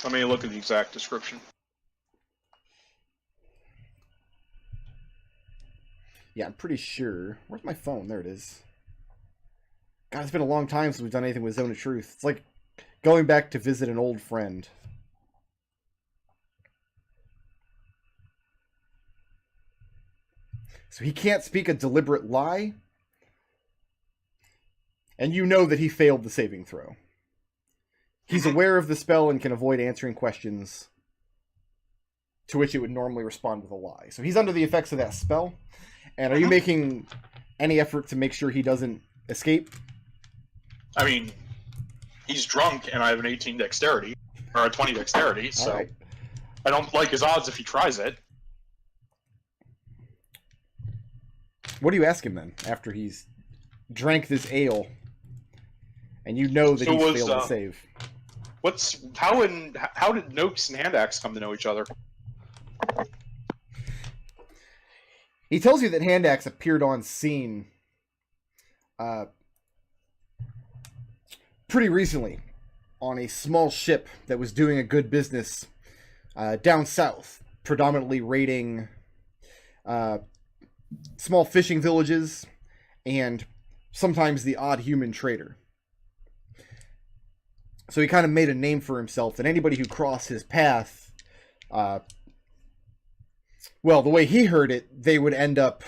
Let me look at the exact description. Yeah, I'm pretty sure. Where's my phone? There it is. God, it's been a long time since we've done anything with Zone of Truth. It's like going back to visit an old friend. So he can't speak a deliberate lie. And you know that he failed the saving throw. He's aware of the spell and can avoid answering questions to which it would normally respond with a lie. So he's under the effects of that spell. And are you making any effort to make sure he doesn't escape? I mean, he's drunk and I have an 18 dexterity, or a 20 dexterity, so right. I don't like his odds if he tries it. What do you ask him then, after he's drank this ale, and you know that he's failed to save? How did Noakes and Handaxe come to know each other? He tells you that Handaxe appeared on scene pretty recently on a small ship that was doing a good business down south, predominantly raiding small fishing villages and sometimes the odd human trader. So he kind of made a name for himself, and anybody who crossed his path, well, the way he heard it, they would end up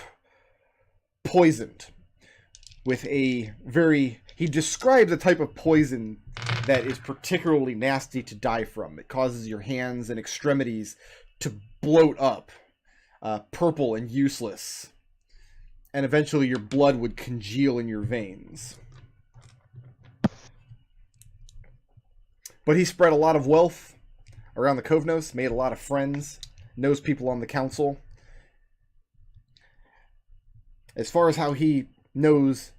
poisoned with a very... He described the type of poison that is particularly nasty to die from. It causes your hands and extremities to bloat up, purple and useless, and eventually your blood would congeal in your veins. But he spread a lot of wealth around the Kovnos, made a lot of friends, knows people on the council. As far as how he knows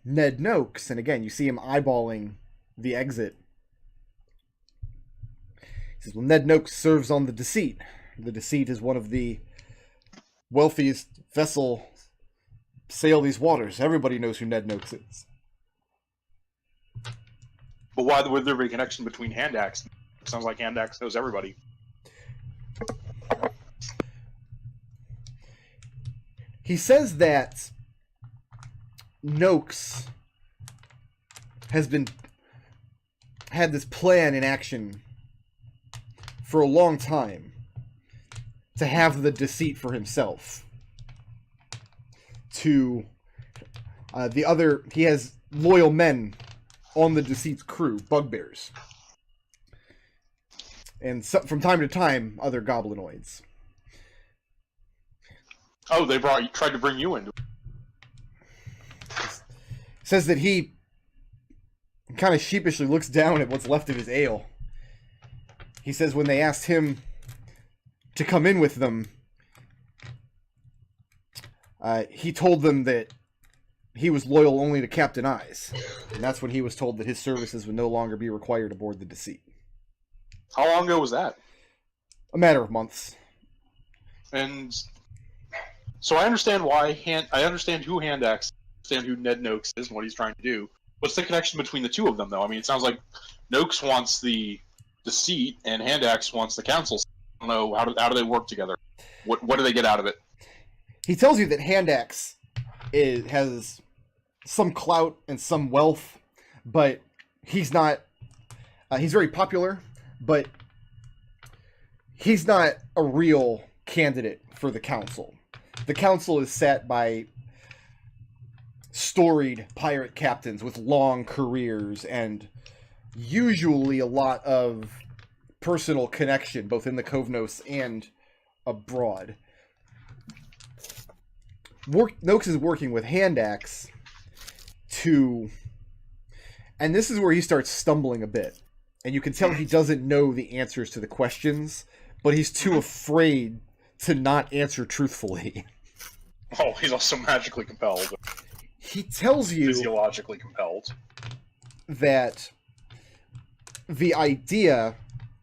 Ned Noakes, and again, you see him eyeballing the exit. He says, well, Ned Noakes serves on the Deceit. The Deceit is one of the wealthiest vessels sail these waters. Everybody knows who Ned Noakes is. But why would there be a connection between Handaxe? It sounds like Handaxe knows everybody. He says that Noakes has had this plan in action for a long time to have the Deceit for himself. He has loyal men on the Deceit's crew, Bugbears. And from time to time, other goblinoids. Oh, tried to bring you into it. Says that he kind of sheepishly looks down at what's left of his ale. He says when they asked him to come in with them, he told them that he was loyal only to Captain Eyes. And that's when he was told that his services would no longer be required aboard the Deceit. How long ago was that? A matter of months. And so I understand I understand who Handaxe, I understand who Ned Noakes is and what he's trying to do. What's the connection between the two of them, though? I mean, it sounds like Noakes wants the Deceit and Handaxe wants the council. I don't know, how do they work together? What do they get out of it? He tells you that Handaxe has some clout and some wealth, but he's not... he's very popular, but he's not a real candidate for the council. The council is set by storied pirate captains with long careers and usually a lot of personal connection, both in the Kovnos and abroad. Noakes is working with Handaxe and this is where he starts stumbling a bit. And you can tell he doesn't know the answers to the questions, but he's too afraid to not answer truthfully. Oh, he's also magically compelled. He tells you... Physiologically compelled. That the idea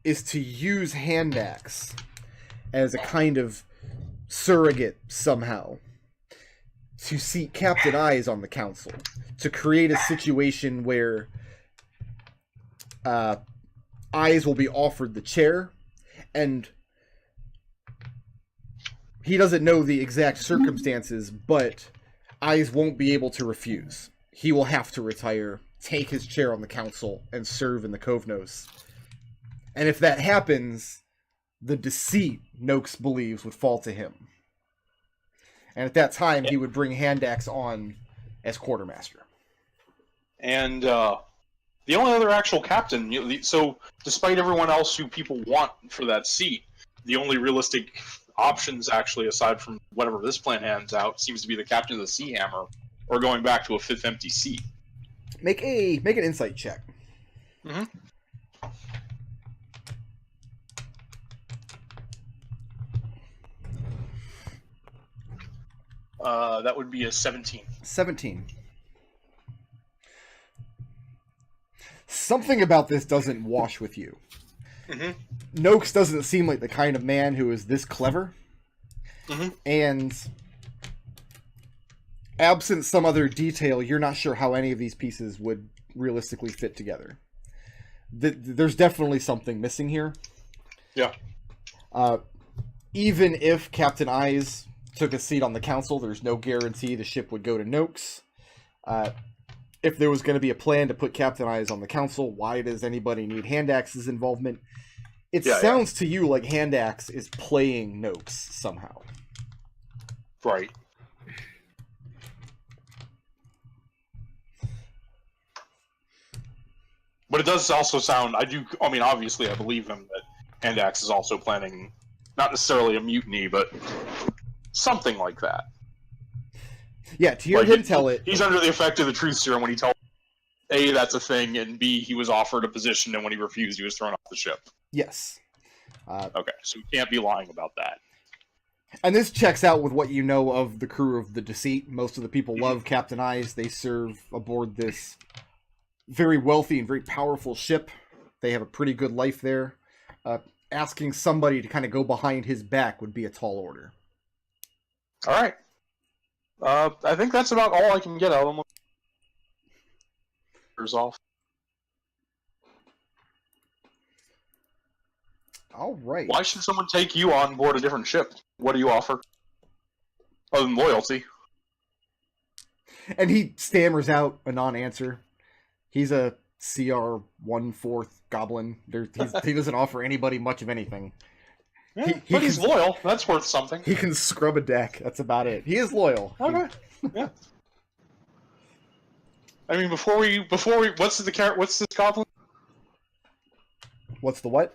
is to use Handaxe as a kind of surrogate somehow to seat Captain Eyes on the council, to create a situation where Eyes will be offered the chair, and he doesn't know the exact circumstances, but Eyes won't be able to refuse. He will have to retire, take his chair on the council, and serve in the Kovnos. And if that happens, the deceit Noakes believes would fall to him. And at that time, he would bring Handaxe on as quartermaster. And the only other actual captain, so despite everyone else who people want for that seat, the only realistic options, actually, aside from whatever this plan hands out, seems to be the captain of the Sea Hammer, or going back to a 5th empty seat. Make an insight check. Mm-hmm. That would be a 17. 17. Something about this doesn't wash with you. Mm-hmm. Noakes doesn't seem like the kind of man who is this clever. Mm-hmm. And absent some other detail, you're not sure how any of these pieces would realistically fit together. There's definitely something missing here. Yeah. Even if Captain Eyes took a seat on the council, there's no guarantee the ship would go to Noakes. If there was going to be a plan to put Captain Eyes on the council, why does anybody need Handaxe's involvement? It sounds to you like Handaxe is playing Noakes somehow. Right. But it does also sound, obviously I believe him that Handaxe is also planning, not necessarily a mutiny, but something like that. Yeah, to hear him tell it... He's under the effect of the truth serum when he tells A, that's a thing, and B, he was offered a position, and when he refused, he was thrown off the ship. Yes. Okay, so he can't be lying about that. And this checks out with what you know of the crew of the Deceit. Most of the people love Captain Eyes. They serve aboard this very wealthy and very powerful ship. They have a pretty good life there. Asking somebody to kind of go behind his back would be a tall order. All right. I think that's about all I can get out of them. Off. All right. Why should someone take you on board a different ship? What do you offer? Other than loyalty. And he stammers out a non-answer. He's a CR 1/4 goblin. He doesn't offer anybody much of anything. Yeah, but he's loyal. That's worth something. He can scrub a deck. That's about it. He is loyal. Okay. Yeah. I mean, before we, what's this goblin? What's the what?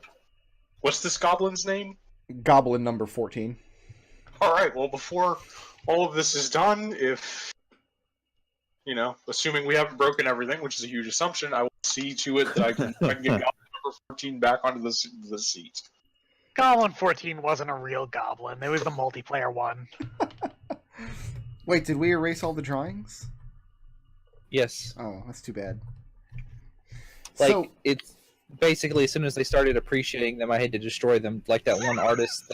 What's this goblin's name? Goblin number 14. All right. Well, before all of this is done, if assuming we haven't broken everything, which is a huge assumption, I will see to it that I can get Goblin number 14 back onto the seat. Goblin 14 wasn't a real goblin. It was the multiplayer one. Wait, did we erase all the drawings? Yes. Oh, that's too bad. It's basically as soon as they started appreciating them, I had to destroy them. Like that one artist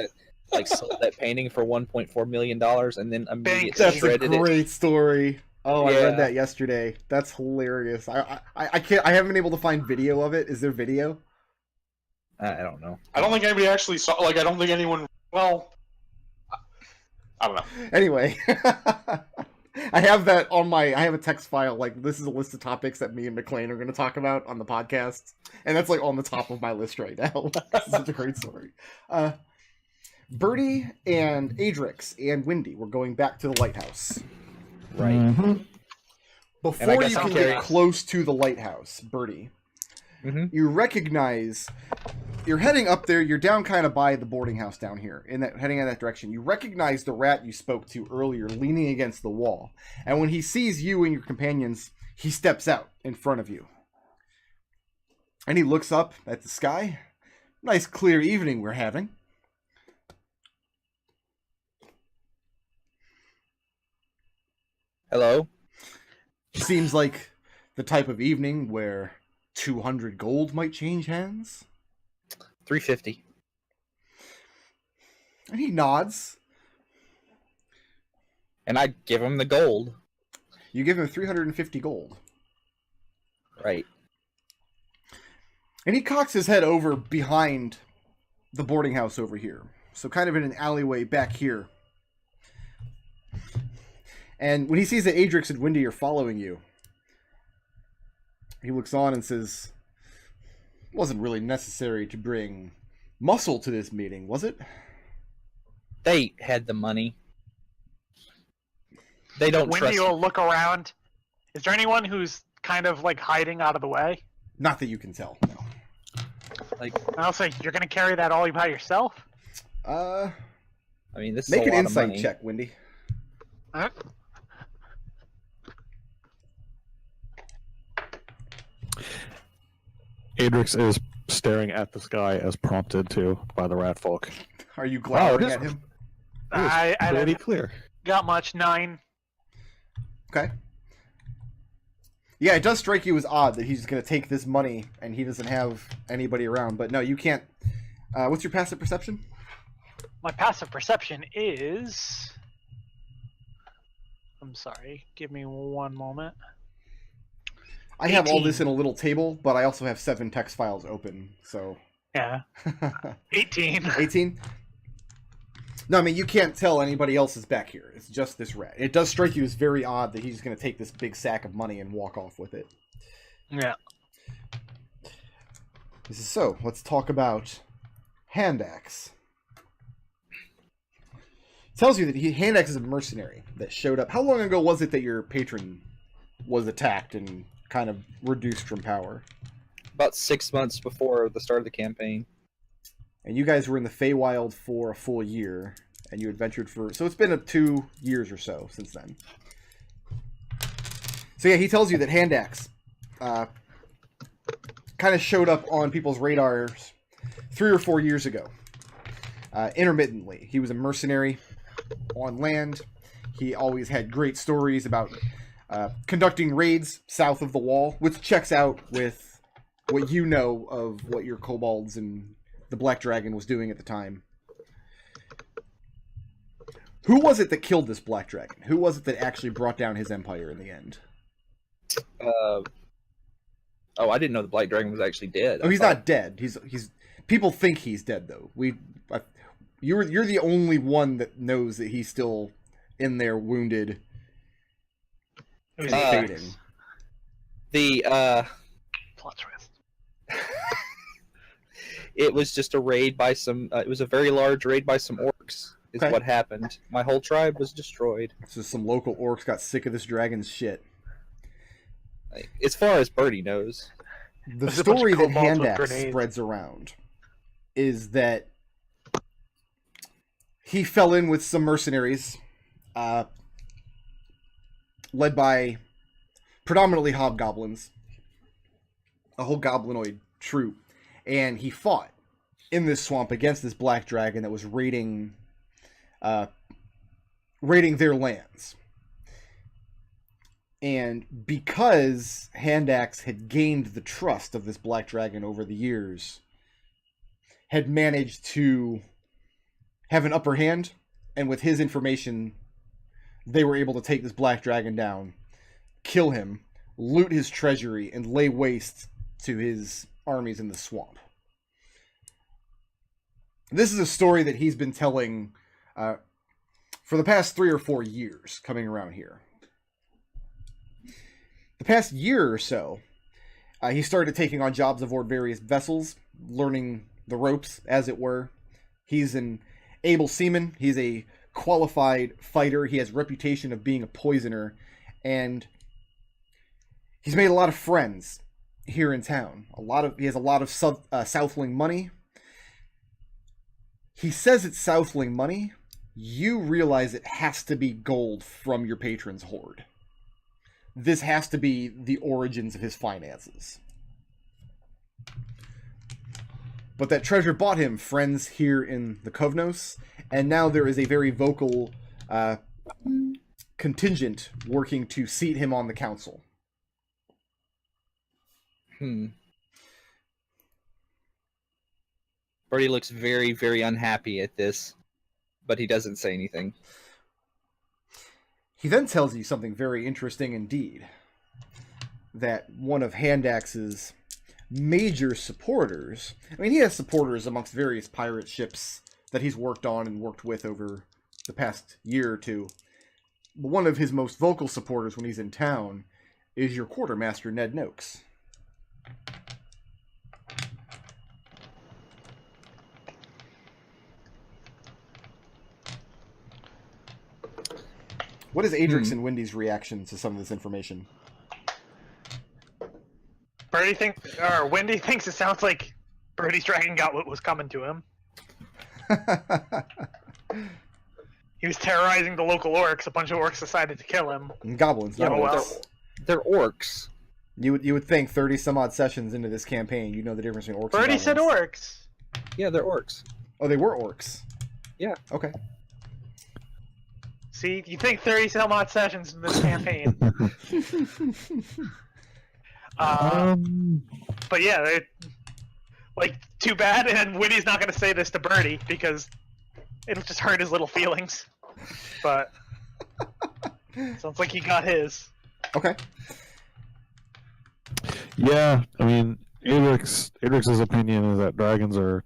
that sold that painting for $1.4 million and then immediately That's shredded it. That's a great story. Oh, Yeah. I read that yesterday. That's hilarious. I haven't been able to find video of it. Is there video? I don't know. I don't think anybody actually saw. I don't think anyone. Well, I don't know. Anyway, I have that on I have a text file. This is a list of topics that me and McLean are going to talk about on the podcast, and that's on the top of my list right now. It's such a great story. Birdie and Adrex and Windy were going back to the lighthouse. Right. Mm-hmm. Before you can carrying... get close to the lighthouse, Birdie, you recognize you're heading up there. You're down kind of by the boarding house down here, heading in that direction. You recognize the rat you spoke to earlier, leaning against the wall. And when he sees you and your companions, he steps out in front of you, and he looks up at the sky. Nice clear evening we're having. Hello? Seems like the type of evening where 200 gold might change hands. 350. And he nods. And I give him the gold. You give him 350 gold. Right. And he cocks his head over behind the boarding house over here. So kind of in an alleyway back here. And when he sees that Adrex and Wendy are following you, he looks on and says, "It wasn't really necessary to bring muscle to this meeting, was it?" They had the money. They don't trust Wendy you. will look around. Is there anyone who's kind of like hiding out of the way? Not that you can tell, no. Like, I'll say, you're gonna carry that all by yourself? Uh, I mean, this is make a an lot of insight money. check, Wendy. Huh? Adrex is staring at the sky as prompted to by the rat folk. Are you glowering it is- at him? I Pretty don't clear. got much. 9. Okay. Yeah, it does strike you as odd that he's going to take this money and he doesn't have anybody around. But no, you can't. What's your passive perception? My passive perception is... I'm sorry. Give me one moment. I have all 18. this in a little table, but I also have 7 text files open, so... Yeah. 18. 18? No, I mean, you can't tell anybody else is back here. It's just this rat. It does strike you as very odd that he's going to take this big sack of money and walk off with it. Yeah. This is so. Let's talk about Handaxe. Tells you that Handaxe is a mercenary that showed up. How long ago was it that your patron was attacked and kind of reduced from power? About 6 months before the start of the campaign. And you guys were in the Feywild for a full year, and you adventured for... So it's been 2 years or so since then. So yeah, he tells you that Handaxe kind of showed up on people's radars 3 or 4 years ago. Intermittently. He was a mercenary on land. He always had great stories about conducting raids south of the wall, which checks out with what you know of what your kobolds and the Black Dragon was doing at the time. Who was it that killed this Black Dragon? Who was it that actually brought down his empire in the end? Oh, I didn't know the Black Dragon was actually dead. Oh, he's not dead. He's people think he's dead though. You're the only one that knows that he's still in there wounded and fading. The Plot twist. it was just a raid by some. It was a very large raid by some orcs. Is Okay. what happened. My whole tribe was destroyed. So some local orcs got sick of this dragon's shit. Like, as far as Birdie knows. The There's a bunch of story that kobolds with Handaxe grenades. spreads around is that he fell in with some mercenaries, led by predominantly hobgoblins, a whole goblinoid troop, and he fought in this swamp against this black dragon that was raiding their lands. And because Handaxe had gained the trust of this black dragon over the years, had managed to have an upper hand, and with his information, they were able to take this black dragon down, kill him, loot his treasury, and lay waste to his armies in the swamp. This is a story that he's been telling for the past 3 or 4 years, coming around here. The past year or so, he started taking on jobs aboard various vessels, learning the ropes, as it were. He's an able seaman. He's a qualified fighter. He has a reputation of being a poisoner, and he's made a lot of friends here in town. He has a lot of Southling money. He says it's Southling money. You realize it has to be gold from your patron's hoard. This has to be the origins of his finances. But that treasure bought him friends here in the Kovnos, and now there is a very vocal contingent working to seat him on the council. Birdie looks very, very unhappy at this, but he doesn't say anything. He then tells you something very interesting indeed. That one of Handaxe's major supporters. I mean, he has supporters amongst various pirate ships that he's worked on and worked with over the past year or two. But one of his most vocal supporters when he's in town is your quartermaster, Ned Noakes. What is Adrex and Wendy's reaction to some of this information? Wendy thinks it sounds like Birdie's dragon got what was coming to him. He was terrorizing the local orcs. A bunch of orcs decided to kill him. And goblins, not orcs. They're orcs. You would think 30 some odd sessions into this campaign, you know the difference between orcs and Birdie goblins. said orcs. Yeah, they're orcs. Oh, they were orcs. Yeah. Okay. See, you think 30 some odd sessions in this campaign. But yeah, too bad, and Winnie's not going to say this to Birdie because it'll just hurt his little feelings. But sounds like he got his. Okay. Yeah, I mean, Adrex's opinion is that dragons are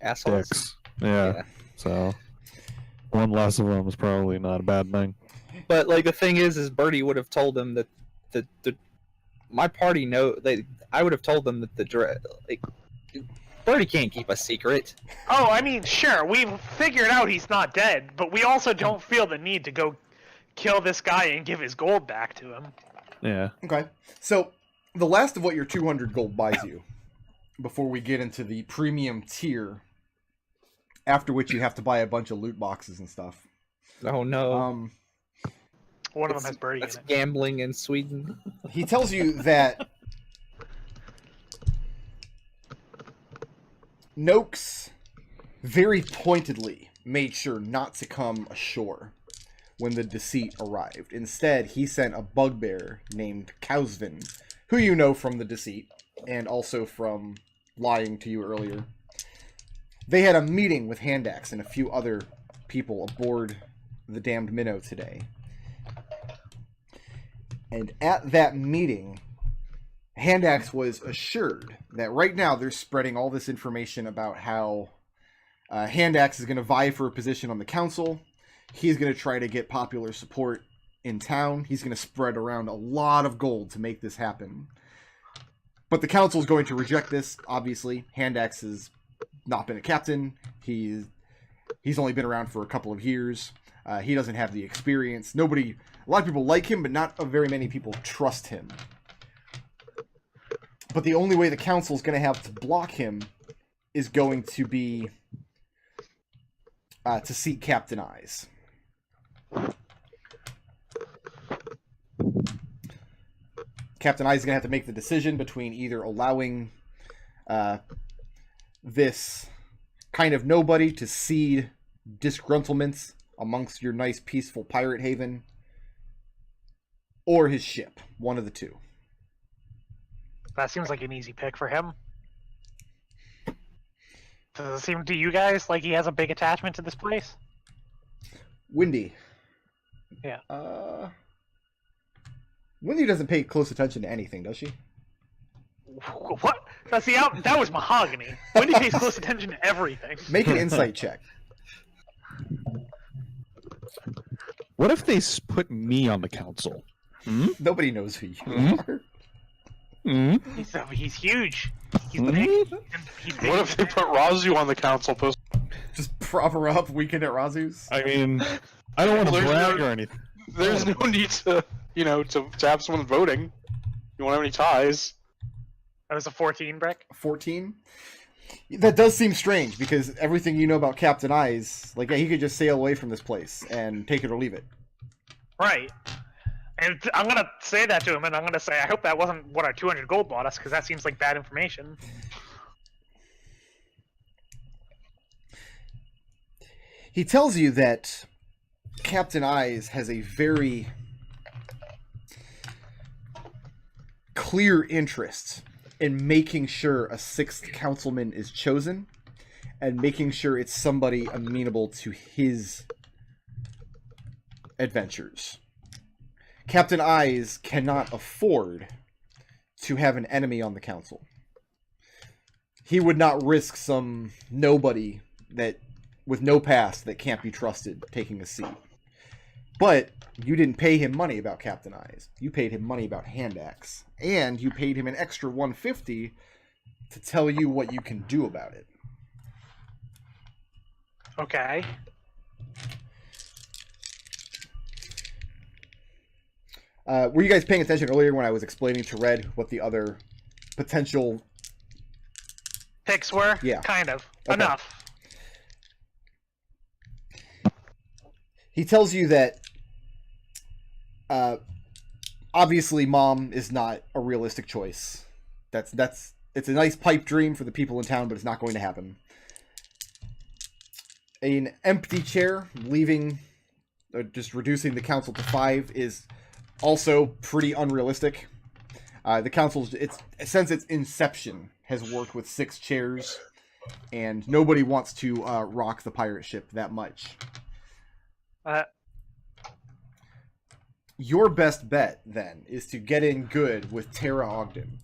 Assholes. dicks. Yeah, so one less of them is probably not a bad thing. But like the thing is Birdie would have told them that the my party I would have told them that Birdie can't keep a secret. Oh, I mean, sure, we've figured out he's not dead, but we also don't feel the need to go kill this guy and give his gold back to him. Yeah. Okay. So, the last of what your 200 gold buys you, before we get into the premium tier, after which you have to buy a bunch of loot boxes and stuff. Oh no. One of them has Birdie in That's it. gambling in Sweden. He tells you that Noakes very pointedly made sure not to come ashore when the deceit arrived. Instead, he sent a bugbear named Kausvin, who you know from the deceit, and also from lying to you earlier. They had a meeting with Handaxe and a few other people aboard the damned minnow today. And at that meeting, Handaxe was assured that right now they're spreading all this information about how Handaxe is going to vie for a position on the council. He's going to try to get popular support in town. He's going to spread around a lot of gold to make this happen. But the council is going to reject this, obviously. Handaxe has not been a captain. He's only been around for a couple of years. He doesn't have the experience. A lot of people like him, but not very many people trust him. But the only way the council is going to have to block him is going to be to seek Captain Eyes. Captain Eyes is going to have to make the decision between either allowing this kind of nobody to seed disgruntlements amongst your nice, peaceful pirate haven, or his ship. One of the two. That seems like an easy pick for him. Does it seem to you guys like he has a big attachment to this place? Wendy. Yeah. Wendy doesn't pay close attention to anything, does she? What? That was mahogany. Wendy pays close attention to everything. Make an insight check. What if they put me on the council? Nobody knows who you are. He's huge. He's Mhm. big. He's big. What if they put Raazu on the council post? Just prop her up weekend at Raazu's. I mean, I don't want to Well, there's brag no- or anything. There's no need to, to have someone voting. You won't have any ties. That was a 14, Brick. 14? That does seem strange, because everything you know about Captain Eyes, he could just sail away from this place and take it or leave it. Right. And I'm going to say that to him, and I'm going to say, I hope that wasn't what our 200 gold bought us, because that seems like bad information. He tells you that Captain Eyes has a very clear interest in making sure a 6th councilman is chosen, and making sure it's somebody amenable to his adventures. Captain Eyes cannot afford to have an enemy on the council. he would not risk some nobody that with no past that can't be trusted taking a seat. But you didn't pay him money about Captain Eyes. You paid him money about Handaxe. And you paid him an extra $150 to tell you what you can do about it. Okay. Were you guys paying attention earlier when I was explaining to Red what the other potential Picks were? Yeah. Kind of. Okay. Enough. He tells you that obviously Mom is not a realistic choice. That's it's a nice pipe dream for the people in town, but it's not going to happen. An empty chair, leaving, just reducing the council to 5 is also pretty unrealistic. The council's, since its inception, has worked with 6 chairs, and nobody wants to rock the pirate ship that much. Your best bet, then, is to get in good with Tara Ogden.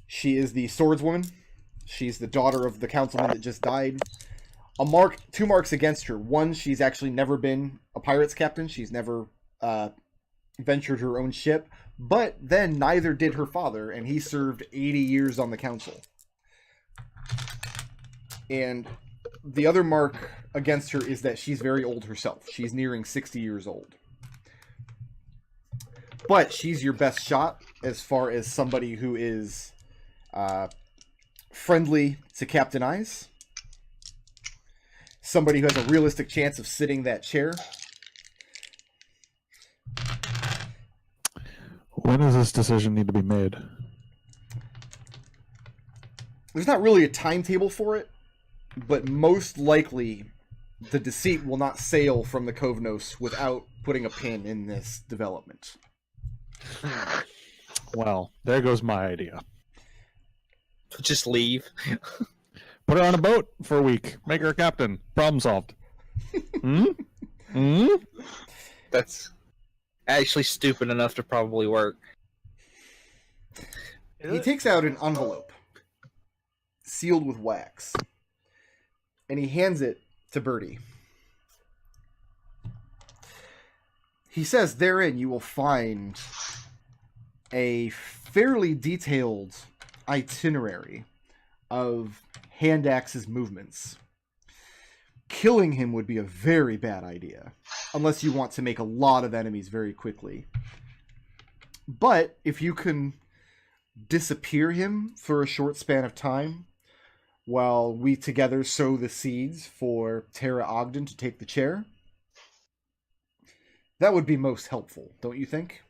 She is the swordswoman. She's the daughter of the councilman that just died. 2 marks against her. 1, she's actually never been a pirate's captain. She's never ventured her own ship. But then neither did her father, and he served 80 years on the council. And the other mark against her is that she's very old herself. She's nearing 60 years old. But she's your best shot as far as somebody who is friendly to Captain Eyes. Somebody who has a realistic chance of sitting that chair. When does this decision need to be made? There's not really a timetable for it, but most likely the Deceit will not sail from the Kovnos without putting a pin in this development. Well, there goes my idea. Just leave. Put her on a boat for a week. Make her a captain. Problem solved. That's actually stupid enough to probably work. He takes out an envelope sealed with wax, and he hands it to Birdie. He says therein you will find a fairly detailed itinerary of Handaxe's movements. Killing him would be a very bad idea, unless you want to make a lot of enemies very quickly. But if you can disappear him for a short span of time, while we together sow the seeds for Tara Ogden to take the chair, that would be most helpful, don't you think?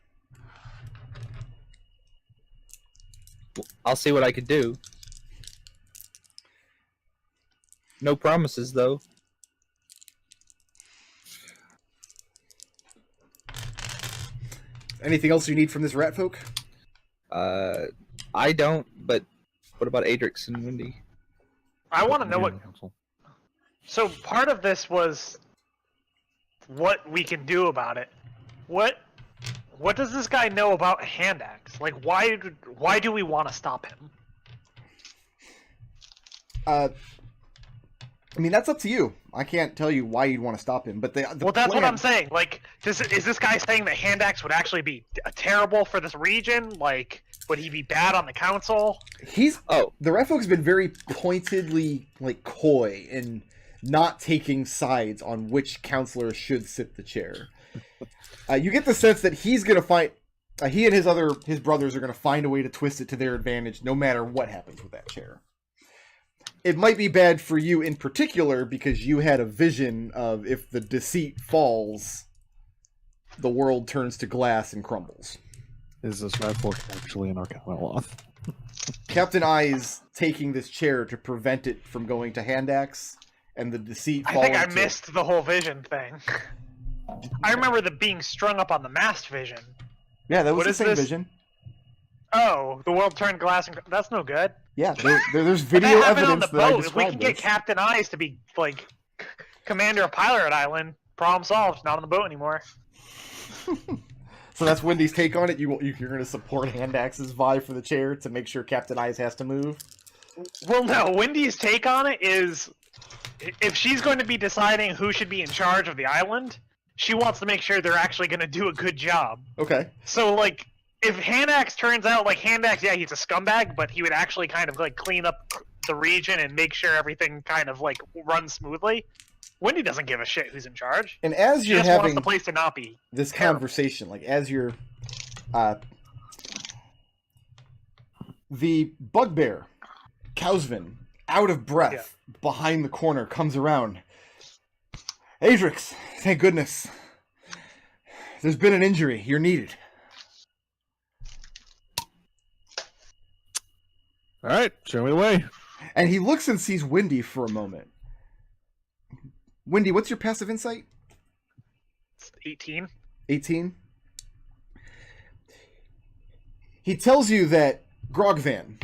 I'll see what I could do. No promises, though. Anything else you need from this rat folk? I don't, but what about Adrex and Wendy? I want to know what... So part of this was what we can do about it. What does this guy know about Handaxe? Like, why do we want to stop him? I mean, that's up to you. I can't tell you why you'd want to stop him, but the Well, that's plan... what I'm saying. Like, is this guy saying that Handaxe would actually be terrible for this region? Like, would he be bad on the council? The rat folk's been very pointedly, like, coy in not taking sides on which counselor should sit the chair. You get the sense that he's going to find... he and his brothers are going to find a way to twist it to their advantage no matter what happens with that chair. It might be bad for you in particular because you had a vision of if the Deceit falls, the world turns to glass and crumbles. Is this rat folk actually an Arcana Loth? Captain Eyes taking this chair to prevent it from going to Handaxe, and the Deceit falling. I think I missed the whole vision thing. I remember the being strung up on the mast vision. Yeah, that was What the is same this? vision. Oh, the world turned glass and... That's no good. Yeah, there's If video that happened on evidence the that I boat, if we described can get this. Captain Eyes to be, like, commander of Pirate Island, problem solved. Not on the boat anymore. So that's Wendy's take on it. You're going to support Handaxe's vie for the chair to make sure Captain Eyes has to move. Well, no. Wendy's take on it is, if she's going to be deciding who should be in charge of the island, she wants to make sure they're actually going to do a good job. Okay. So, like, if Handaxe turns out, like, Handaxe, yeah, he's a scumbag, but he would actually kind of, like, clean up the region and make sure everything kind of, like, runs smoothly, Wendy doesn't give a shit who's in charge. And as She you're just wants having the place to not be this terrible. conversation, like as you're, the Bugbear, Kausvin, out of breath, behind the corner, comes around. Adrex, thank goodness. There's been an injury. You're needed. All right, show me the way. And he looks and sees Wendy for a moment. Wendy, what's your passive insight? 18. 18. He tells you that Grogvan,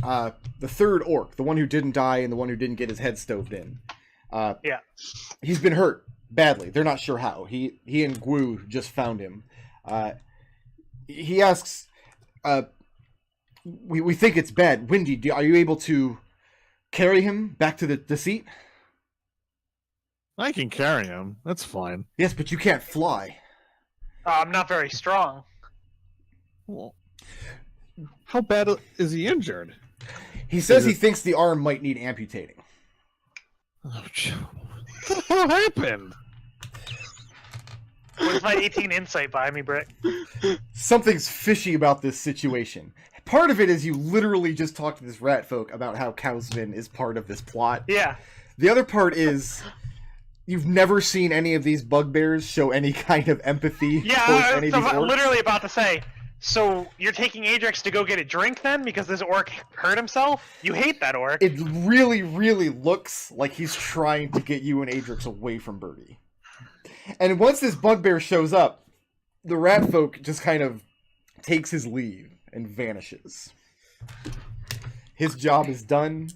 the third orc, the one who didn't die and the one who didn't get his head stoved in, he's been hurt badly. They're not sure how. He and Gu just found him. He asks, we think it's bad. Wendy, are you able to carry him back to the seat? I can carry him. That's fine. Yes, but you can't fly. I'm not very strong. Well, how bad is he injured? He says he thinks the arm might need amputating. Oh, what the hell happened? What's my 18 insight by me, Britt? Something's fishy about this situation. Part of it is you literally just talked to this rat folk about how Kausvin is part of this plot. Yeah. The other part is you've never seen any of these bugbears show any kind of empathy Yeah, towards I any of was these orcs. literally about to say, so you're taking Adrex to go get a drink then because this orc hurt himself? You hate that orc. It really, really looks like he's trying to get you and Adrex away from Birdie. And once this bugbear shows up, the rat folk just kind of takes his leave and vanishes. His job is done,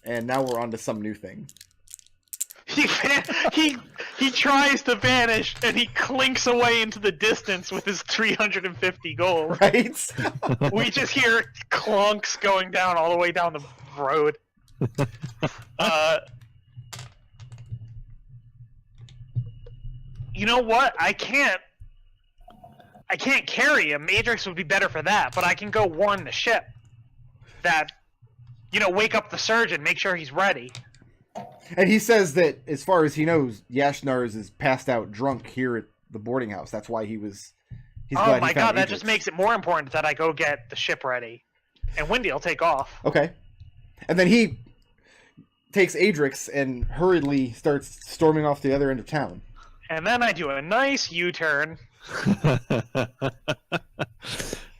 and now we're on to some new thing. He tries to vanish and he clinks away into the distance with his 350 gold. Right? We just hear clunks going down all the way down the road. You know what? I can't carry him. Adrex would be better for that, but I can go warn the ship. That, wake up the surgeon, make sure he's ready. And he says that, as far as he knows, Yashnars is passed out drunk here at the boarding house. That's why he's oh glad my he god, found that Adrex. just makes it more important that I go get the ship ready. And Wendy will take off. Okay. And then he takes Adrex and hurriedly starts storming off the other end of town. And then I do a nice U-turn. Yeah.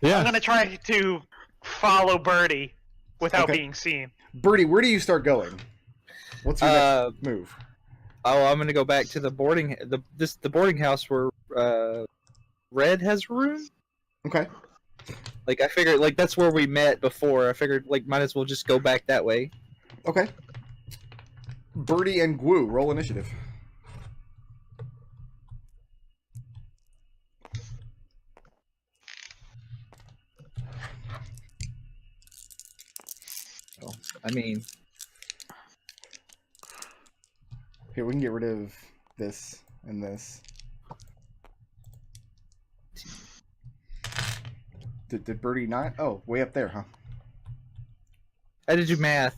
I'm going to try to follow Birdie without Okay. being seen. Birdie, where do you start going? What's your next move? Oh, I'm gonna go back to the boarding house where Red has a room. Okay. Like I figured, like that's where we met before. I figured, like, might as well just go back that way. Okay. Birdie and Gu, roll initiative. So, I mean, Here, we can get rid of this and this. Did Birdie not? Oh, way up there, huh? I did do math.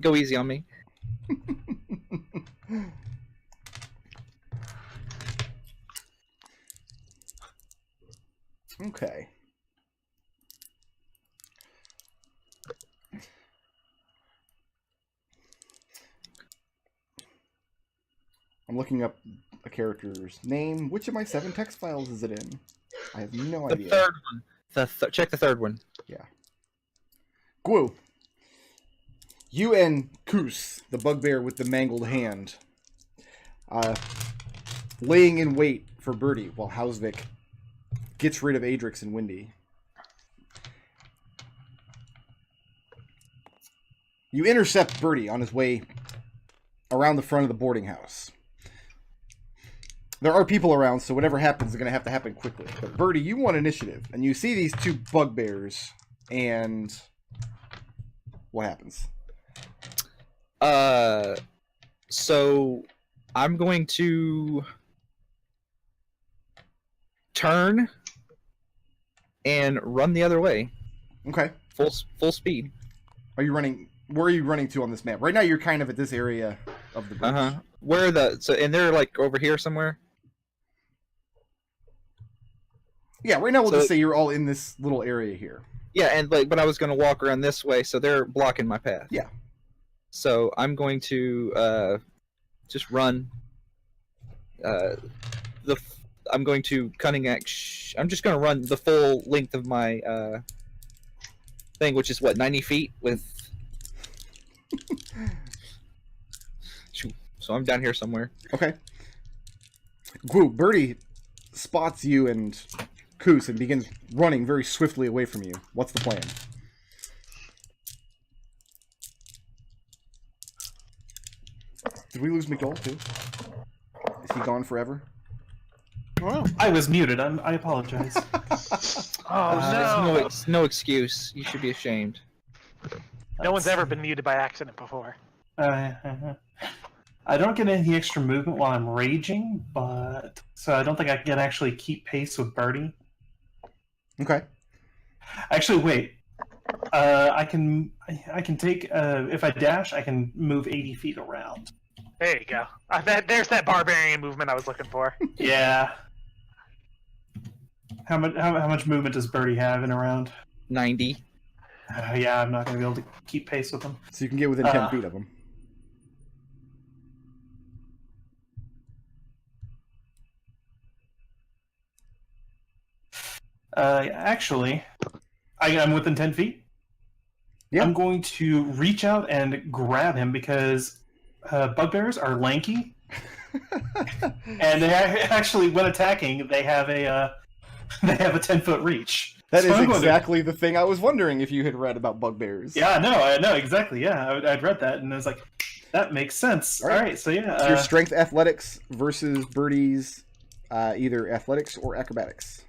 Go easy on me. Okay. I'm looking up a character's name. Which of my 7 text files is it in? I have no The idea. third one. Check the third one. Gu. You and Koos, the bugbear with the mangled hand, laying in wait for Birdie while Hausvik gets rid of Adrex and Wendy. You intercept Birdie on his way around the front of the boarding house. There are people around, so whatever happens is going to have to happen quickly. But Birdie, you want initiative, and you see these two bugbears, and what happens? So I'm going to turn and run the other way, Okay. full speed. Are you running? Where are you running to on this map? Right now, you're kind of at this area of the bridge. Where are and they're like over here somewhere. Yeah, right now we'll just say you're all in this little area here. Yeah, and but I was going to walk around this way, so they're blocking my path. Yeah. So I'm going to just run. I'm going to cunning act. I'm just going to run the full length of my thing, which is what 90 feet with. Shoot. So I'm down here somewhere. Okay. Birdie spots you and Koos and begins running very swiftly away from you. What's the plan? Did we lose McDohl too? Is he gone forever? Well, I was muted. I apologize. Oh no! No excuse. You should be ashamed. No one's ever been muted by accident before. I don't get any extra movement while I'm raging, but so I don't think I can actually keep pace with Birdie. Okay. Actually, wait. I can take if I dash, I can move 80 feet around. There you go. There's that barbarian movement I was looking for. Yeah. How much movement does Birdie have in around? 90. Yeah, I'm not going to be able to keep pace with him. So you can get within 10 feet of him. Actually, I'm within 10 feet. Yeah. I'm going to reach out and grab him because bugbears are lanky. And they actually, when attacking, they have a 10-foot reach. That So is I'm going to- exactly the thing I was wondering if you had read about bugbears. Yeah, I know exactly. Yeah, I'd read that and I was like, that makes sense. All right, so yeah. It's your strength athletics versus Birdie's either athletics or acrobatics.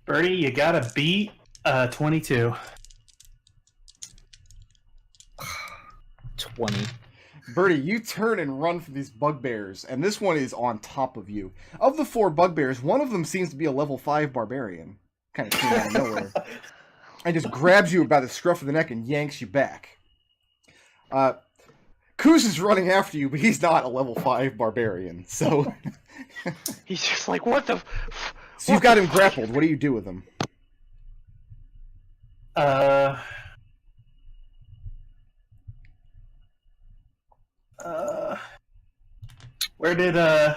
Birdie, you gotta beat 22. 20. Birdie, you turn and run from these bugbears, and this one is on top of you. Of the 4 bugbears, one of them seems to be a level 5 barbarian. Kind of came out of nowhere. And just grabs you by the scruff of the neck and yanks you back. Koos is running after you, but he's not a level 5 barbarian, so... He's just like, what the... So you've got him grappled. What do you do with him? Where did the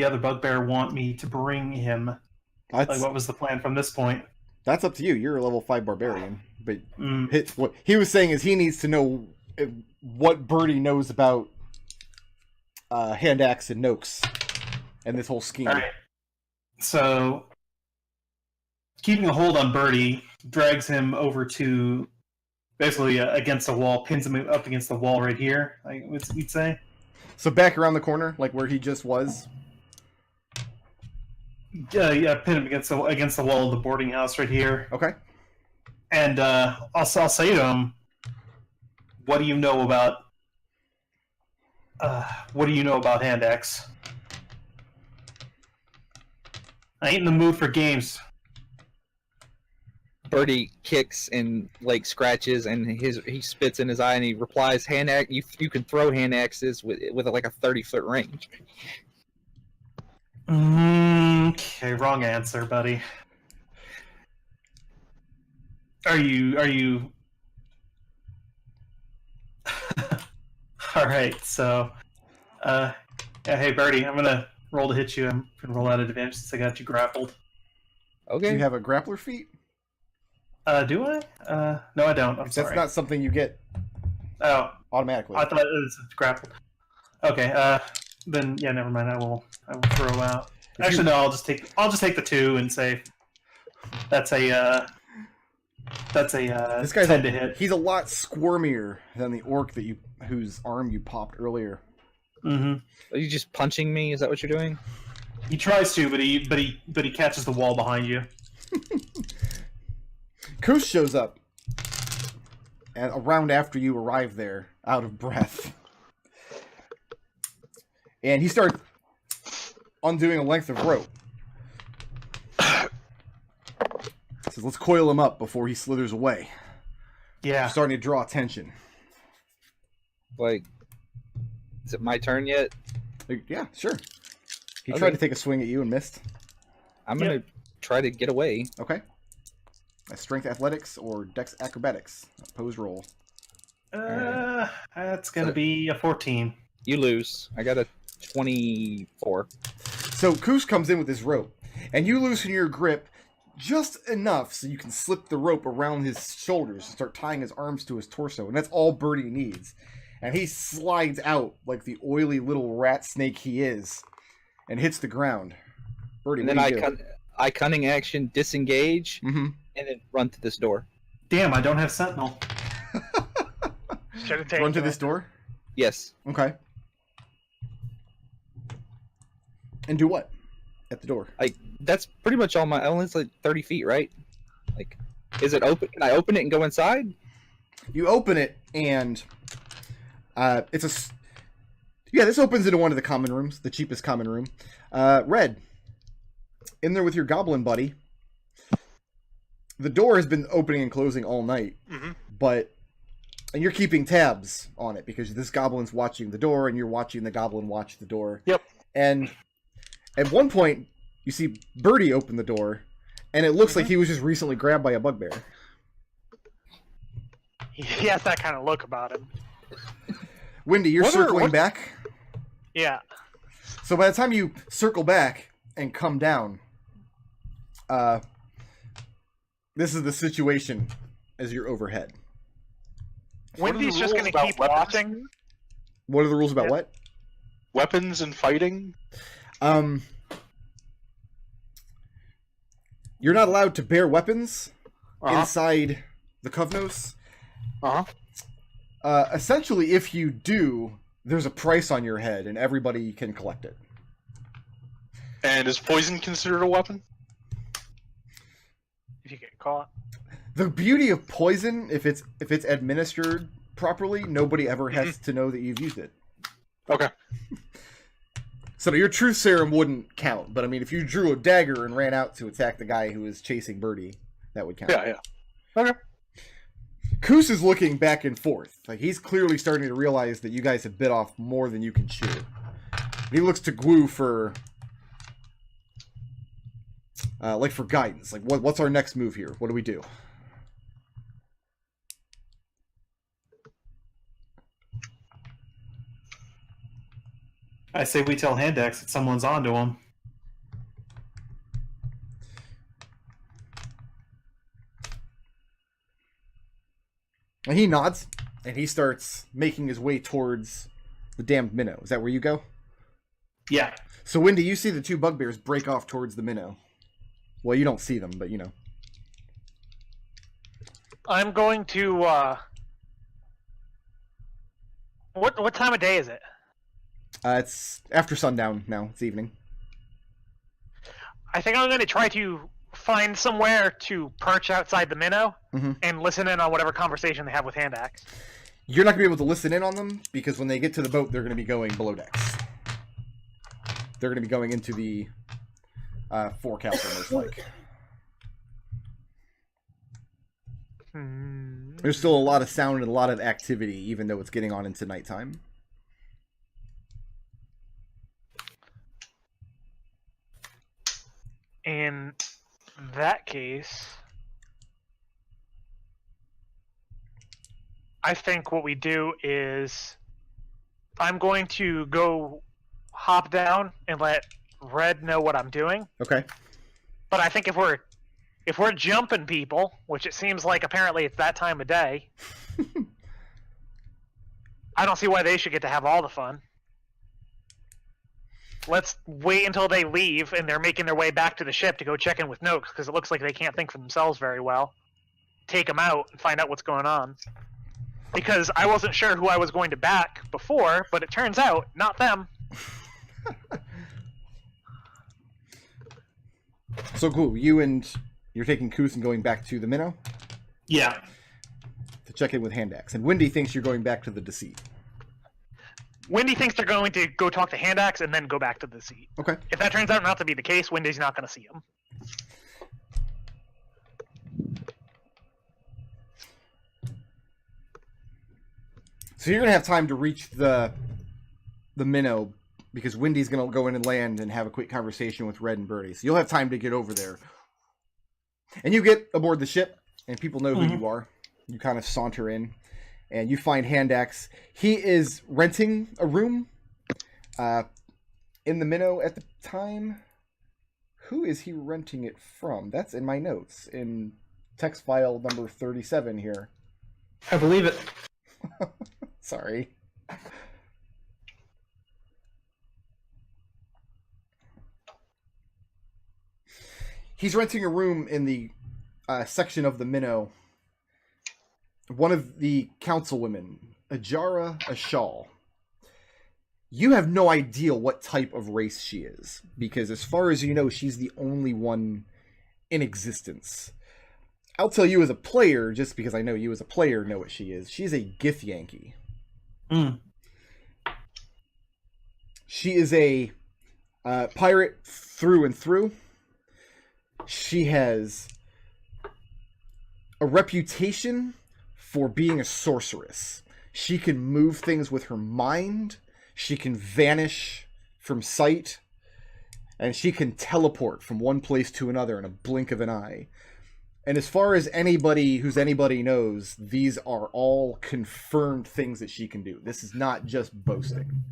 other bugbear want me to bring him? Like, what was the plan from this point? That's up to you. You're a level 5 barbarian. But Mm. what he was saying is he needs to know what Birdie knows about Handaxe and Noakes and this whole scheme. All right. So, keeping a hold on Birdie drags him over to basically against the wall, pins him up against the wall right here, like we'd say. So back around the corner, like where he just was? Yeah, pin him against the wall of the boarding house right here. Okay. And I'll say to him, "What do you know about? Handaxe? I ain't in the mood for games." Birdie kicks and like scratches, and he spits in his eye, and he replies, "Handaxe, you can throw hand axes with like a 30-foot range." Okay, wrong answer, buddy. Are you? All right, so, yeah, hey Birdie, I'm gonna roll to hit you. I'm gonna roll out of advantage since I got you grappled. Okay. Do you have a grappler feat? Do I? No, I don't. I'm sorry. That's not something you get automatically. I thought it was grappled. Okay, then yeah, never mind. I will throw out. Actually, no. I'll just take the 2 and say that's a This guy's 10 to hit. He's a lot squirmier than the orc whose arm you popped earlier. Mm-hmm. Are you just punching me? Is that what you're doing? He tries to, but he catches the wall behind you. Koos shows up, and a round after you arrive there, out of breath. And he starts undoing a length of rope. Says, let's coil him up before he slithers away. Yeah. Starting to draw attention. Like, is it my turn yet? Yeah, sure. He Okay. tried to take a swing at you and missed. I'm gonna try to get away. Okay. A strength athletics or dex acrobatics. Opposed roll. That's gonna be a 14. You lose. I got a 24. So Koos comes in with his rope, and you loosen your grip just enough so you can slip the rope around his shoulders and start tying his arms to his torso, and that's all Birdie needs. And he slides out like the oily little rat snake he is, and hits the ground. Birdie, And then I cunning action disengage, Mm-hmm. and then run to this door. Damn, I don't have Sentinel. Should have taken Run to it. this door? Yes. Okay. And do what? At the door. That's pretty much all my... Only it's like 30 feet, right? Like, is it open? Can I open it and go inside? You open it, and it's a... Yeah, this opens into one of the common rooms, the cheapest common room. Red, in there with your goblin buddy. The door has been opening and closing all night, but... And you're keeping tabs on it, because this goblin's watching the door, and you're watching the goblin watch the door. Yep. And at one point, you see Birdie open the door, and it looks like he was just recently grabbed by a bugbear. He has that kind of look about him. Windy, you're circling back. Yeah. So by the time you circle back and come down, this is the situation as you're overhead. Wendy's just going to keep watching. What are the rules about what? Weapons and fighting? You're not allowed to bear weapons Uh-huh. inside the Kovnos. Uh-huh. Essentially, if you do, there's a price on your head, and everybody can collect it. And is poison considered a weapon? If you get caught. The beauty of poison, if it's administered properly, nobody ever has to know that you've used it. Okay. So your truth serum wouldn't count, but I mean, if you drew a dagger and ran out to attack the guy who was chasing Birdie, that would count. Yeah. Okay. Koos is looking back and forth. Like, he's clearly starting to realize that you guys have bit off more than you can chew. He looks to Glue for for guidance. Like, what's our next move here? What do we do? I say we tell Handaxe that someone's onto him. And he nods, and he starts making his way towards the damned minnow. Is that where you go? Yeah. So, Windy, you see the two bugbears break off towards the minnow. Well, you don't see them, but you know. I'm going to, What time of day is it? It's after sundown now. It's evening. I think I'm going to try to find somewhere to perch outside the minnow and listen in on whatever conversation they have with Handaxe. You're not going to be able to listen in on them, because when they get to the boat, they're going to be going below decks. They're going to be going into the forecastle, most like. There's still a lot of sound and a lot of activity, even though it's getting on into nighttime. In that case, I think what we do is I'm going to go hop down and let Red know what I'm doing. Okay. But I think if we're jumping people, which it seems like apparently it's that time of day, I don't see why they should get to have all the fun. Let's wait until they leave and they're making their way back to the ship to go check in with Noakes, because it looks like they can't think for themselves very well. Take them out and find out what's going on. because I wasn't sure who I was going to back before, but it turns out not them. So cool. You're taking Koos and going back to the minnow Yeah. to check in with Handaxe, and Wendy thinks you're going back to the deceit. Wendy thinks they're going to go talk to Handaxe and then go back to the seat. Okay. If that turns out not to be the case, Wendy's not going to see him. So you're gonna have time to reach the minnow because Wendy's gonna go in and land and have a quick conversation with Red and Birdie. So you'll have time to get over there. And you get aboard the ship, and people know who you are. You kind of saunter in, and you find Handaxe. He is renting a room in the minnow at the time. Who is he renting it from? That's in my notes in text file number 37 here. I believe it. Sorry. He's renting a room in the section of the minnow. One of the councilwomen, Ajara Ashal. You have no idea what type of race she is, because as far as you know, she's the only one in existence. I'll tell you as a player, just because I know you as a player know what she is. She's a Githyanki. She is a pirate through and through. She has a reputation for being a sorceress. She can move things with her mind. She can vanish from sight. And she can teleport from one place to another in a blink of an eye. And as far as anybody knows, these are all confirmed things that she can do. This is not just boasting.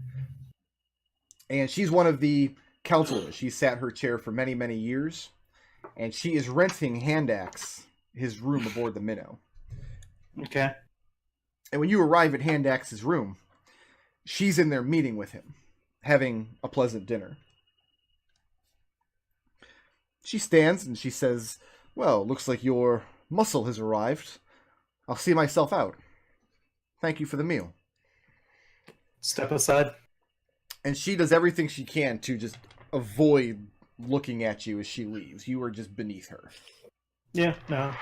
And she's one of the counselors. She sat her chair for many, many years. And she is renting Handaxe his room aboard the minnow. Okay. And when you arrive at Handaxe's room, she's in there meeting with him, having a pleasant dinner. She stands and she says, "Well, looks like your muscle has arrived. I'll see myself out. Thank you for the meal." Step aside. And she does everything she can to just avoid looking at you as she leaves. You are just beneath her. Yeah, no,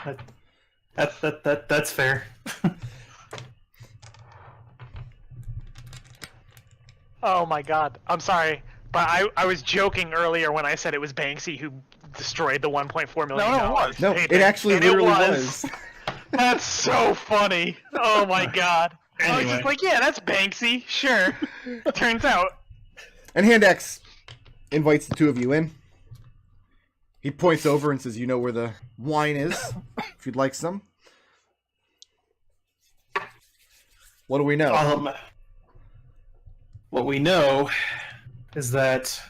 that's fair. Oh my god. I'm sorry, but I was joking earlier when I said it was Banksy who destroyed the $1.4 million. No, it was. No, it actually And literally was. That's so funny. Oh my god. I was Anyway. just like, yeah, that's Banksy. Sure. Turns out. And Handaxe invites the two of you in. He points over and says, "You know where the wine is, if you'd like some." What do we know? What we know is that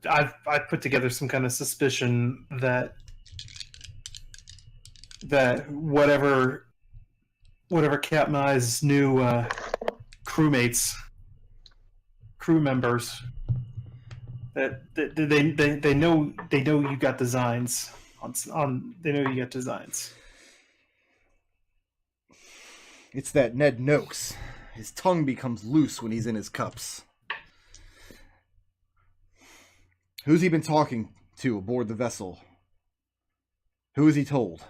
I've put together some kind of suspicion that whatever Captain Eye's new crew members, that they know you got designs on they know you got designs. It's that Ned Noakes. His tongue becomes loose when he's in his cups. Who's he been talking to aboard the vessel? Who has he told?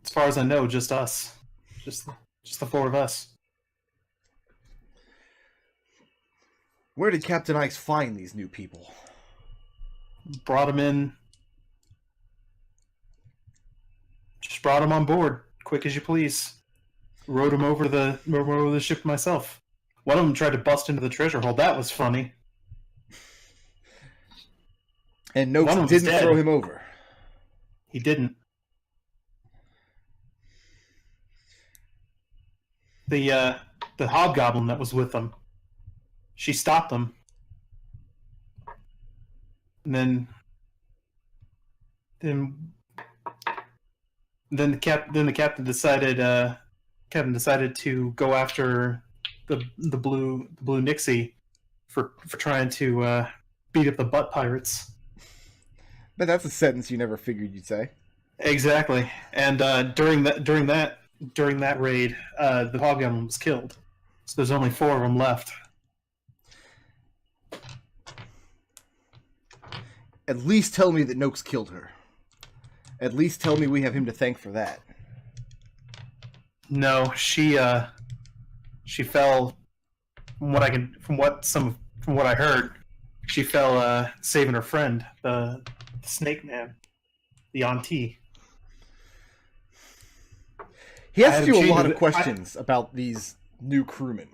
As far as I know, just us. Just the four of us. Where did Captain Ikes find these new people? Brought him in. Just brought him on board, quick as you please. Rode him over the ship myself. One of them tried to bust into the treasure hold. That was funny. And One of Noakes them's didn't dead. throw him over. He didn't. The Hobgoblin that was with them, she stopped them. And then the captain decided to go after the blue Nixie for trying to beat up the butt pirates. But that's a sentence you never figured you'd say. Exactly. And during that raid, the Hobgoblin was killed. So there's only 4 of them left. At least tell me that Noakes killed her. At least tell me we have him to thank for that. No, she fell. From what I heard, she fell saving her friend, the Snake Man, the Yuan-ti. He I asked had you a him lot change of it. questions about these new crewmen.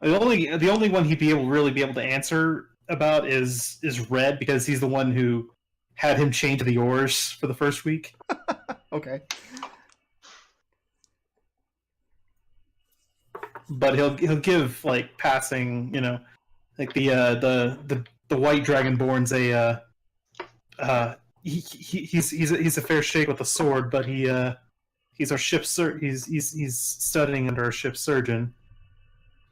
The only one he'd really be able to answer about is Red, because he's the one who had him chained to the oars for the first week. Okay. But he'll give like passing, like the white Dragonborn's he's a fair shake with a sword, but he's our ship's he's studying under our ship's surgeon.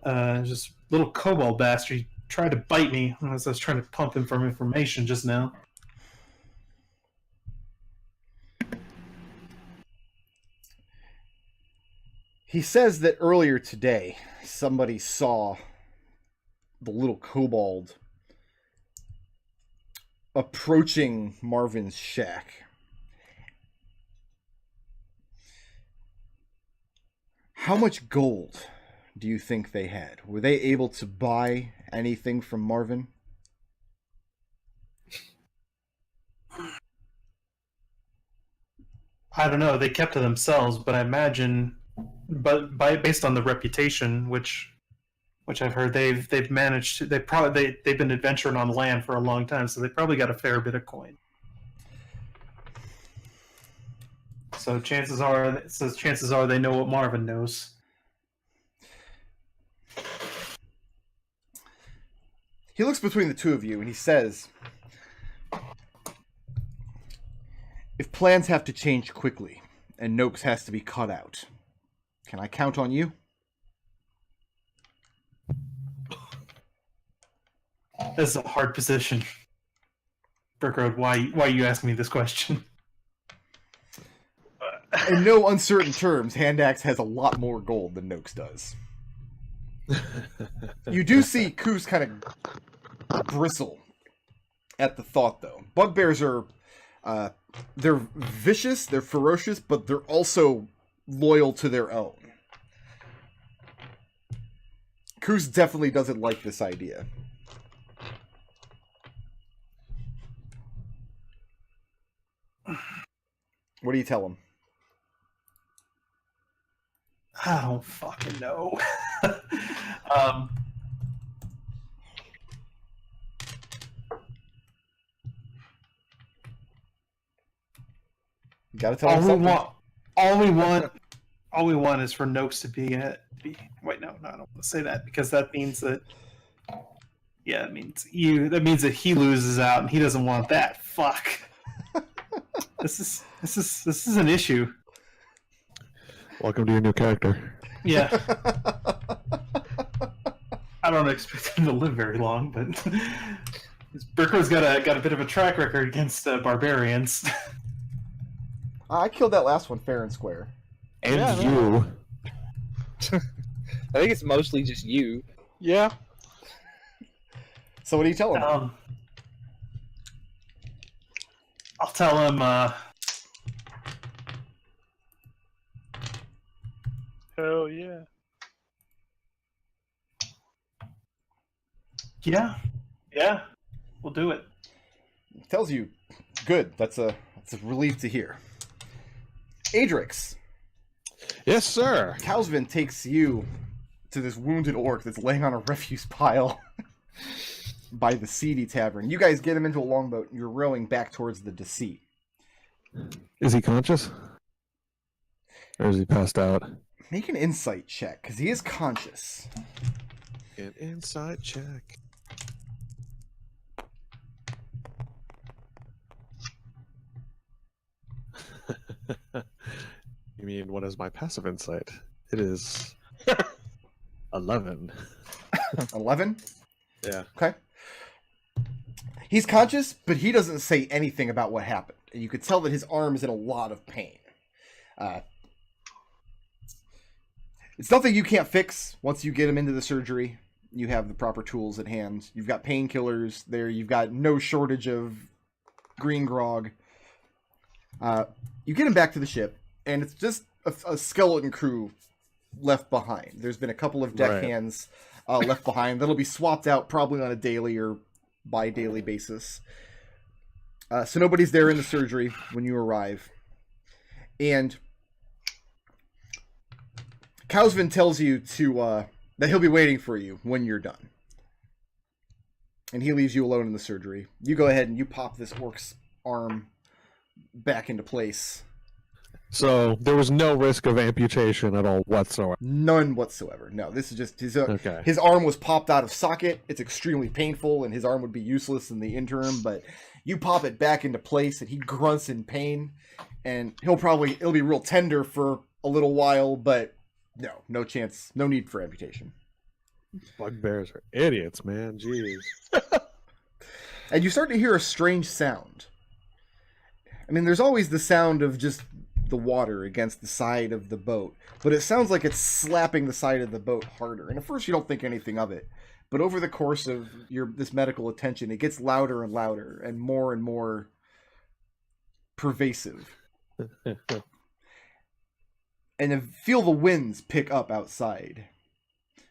Just little kobold bastard. He tried to bite me as I was trying to pump him for information just now. He says that earlier today, somebody saw the little kobold approaching Marvin's shack. How much gold do you think they had? Were they able to buy anything from Marvin? I don't know. They kept to themselves, but I imagine, based on the reputation, which I've heard, they've managed to, they've been adventuring on land for a long time, so they probably got a fair bit of coin. So chances are they know what Marvin knows. He looks between the two of you and he says, if plans have to change quickly and Noakes has to be cut out, can I count on you? This is a hard position. Burkrode, why are you asking me this question? In no uncertain terms, Handaxe has a lot more gold than Noakes does. You do see Koos kind of bristle at the thought, though. Bugbears are, they're vicious, they're ferocious, but they're also loyal to their own. Koos definitely doesn't like this idea. What do you tell him? I don't fucking know. You gotta tell him something. All we want is for Noakes to be. Wait, no, I don't want to say that, because that means that. Yeah, that means that he loses out, and he doesn't want that. Fuck. This is an issue. Welcome to your new character. Yeah. I don't expect him to live very long, but Burko's got a bit of a track record against barbarians. I killed that last one fair and square. And Yeah, you. I think it's mostly just you. Yeah. So what do you tell him? I'll tell him. Hell yeah. Yeah, we'll do it. Tells you, good. That's a relief to hear. Adrex, Yes, sir. Kausvin takes you to this wounded orc that's laying on a refuse pile by the seedy tavern. You guys get him into a longboat and you're rowing back towards the Deceit. Is he conscious? Or is he passed out? Make an insight check, because he is conscious. An insight check. You mean, what is my passive insight? It is 11. 11? Yeah. Okay. He's conscious, but he doesn't say anything about what happened. And you could tell that his arm is in a lot of pain. It's nothing you can't fix once you get him into the surgery. You have the proper tools at hand. You've got painkillers there. You've got no shortage of green grog. You get him back to the ship, and it's just a skeleton crew left behind. There's been a couple of deckhands left behind. That'll be swapped out probably on a daily or bi-daily basis. So nobody's there in the surgery when you arrive. And Kausvin tells you to that he'll be waiting for you when you're done. And he leaves you alone in the surgery. You go ahead and you pop this orc's arm back into place. So there was no risk of amputation at all whatsoever. None whatsoever. No, this is just his Okay. his arm was popped out of socket. It's extremely painful, and his arm would be useless in the interim. But you pop it back into place, and he grunts in pain. And it'll be real tender for a little while, but no chance, no need for amputation. Bugbears are idiots, man. Jeez. And you start to hear a strange sound. I mean, there's always the sound of just the water against the side of the boat, but it sounds like it's slapping the side of the boat harder. And at first you don't think anything of it, but over the course of this medical attention, it gets louder and louder and more pervasive. And you feel the winds pick up outside.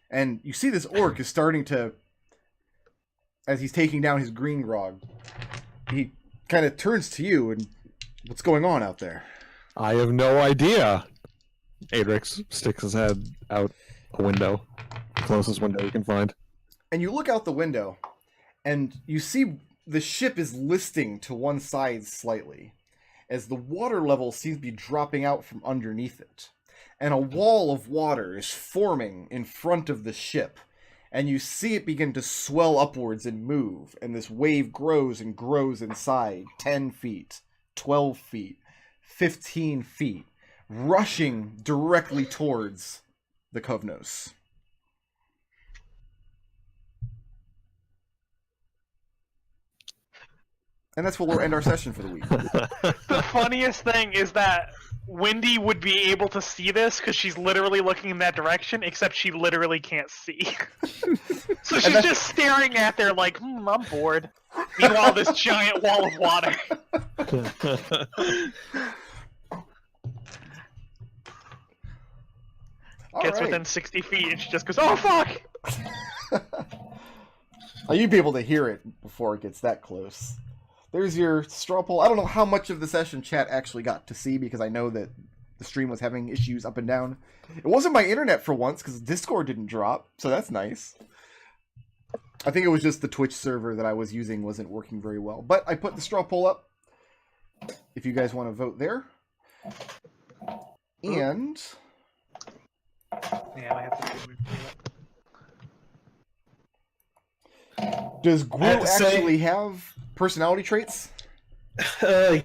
And you see this orc is starting to, as he's taking down his green grog, he kind of turns to you and, what's going on out there? I have no idea. Adrex sticks his head out a window, the closest window you can find. And you look out the window, and you see the ship is listing to one side slightly, as the water level seems to be dropping out from underneath it. And a wall of water is forming in front of the ship, and you see it begin to swell upwards and move, and this wave grows and grows inside, 10 feet, 12 feet, 15 feet, rushing directly towards the Kovnos. And that's where we'll end our session for the week. The funniest thing is that Wendy would be able to see this because she's literally looking in that direction, except she literally can't see. So she's just staring at there like, I'm bored. Meanwhile, this giant wall of water. Gets within 60 feet and she just goes, oh fuck! You'd be able to hear it before it gets that close. There's your straw poll. I don't know how much of the session chat actually got to see because I know that the stream was having issues up and down. It wasn't my internet for once because Discord didn't drop, so that's nice. I think it was just the Twitch server that I was using wasn't working very well. But I put the straw poll up if you guys want to vote there. And Yeah, I have to do it. does Gru actually have personality traits?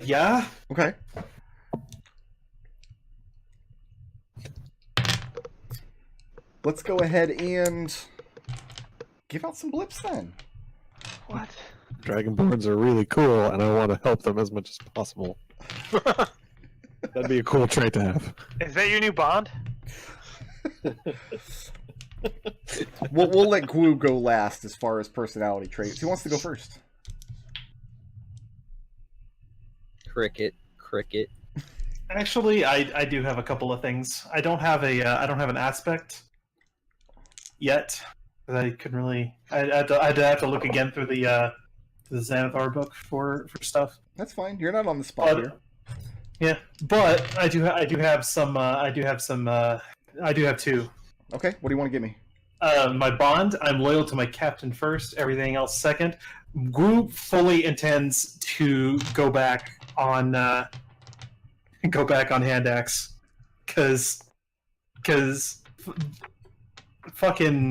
Yeah. Okay. Let's go ahead and give out some blips then. What? Dragonborns are really cool, and I want to help them as much as possible. That'd be a cool trait to have. Is that your new bond? We'll let Gru go last as far as personality traits. Who wants to go first? Cricket. Actually, I do have a couple of things. I don't have an aspect yet. I couldn't really. I'd have to look again through the Xanathar book for stuff. That's fine. You're not on the spot here. Yeah, but I do have some. I do have two. Okay, what do you want to give me? My bond, I'm loyal to my captain first, everything else second. Group fully intends to go back on Handaxe, because fucking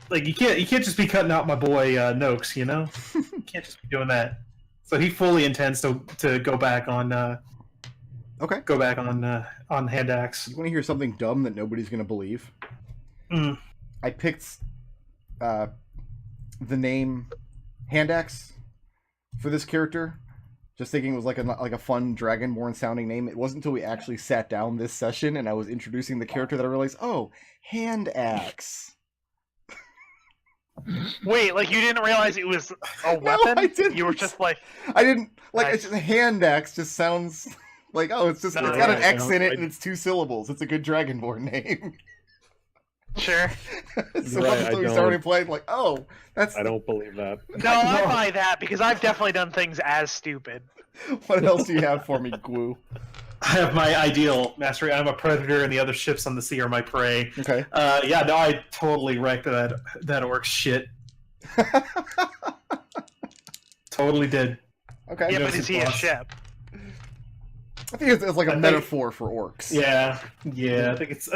like you can't just be cutting out my boy Noakes, you know? You can't just be doing that. So he fully intends to go back on Okay. go back on Handaxe. You want to hear something dumb that nobody's going to believe? Mm. I picked the name Handaxe for this character, just thinking it was like a fun Dragonborn sounding name. It wasn't until we actually sat down this session and I was introducing the character that I realized, oh, Handaxe. Wait, like you didn't realize it was a No, weapon? I didn't. You were just like, I didn't like Nice. it's just, Handaxe just sounds like, oh, it's just No, it's got an yeah, X in it I- and it's 2 syllables. It's a good Dragonborn name. sure. So Right, until I we started don't- playing, like, oh, that's I don't believe that. No, I buy that because I've definitely done things as stupid. what else do you have for me, Gwoo? I have my ideal mastery. I'm a predator, and the other ships on the sea are my prey. Okay. Yeah, no, I totally wrecked that orc shit. Totally did. Okay. Yeah, know, but is he a boss. ship? I think it's like a I think- metaphor for orcs. Yeah, I think it's.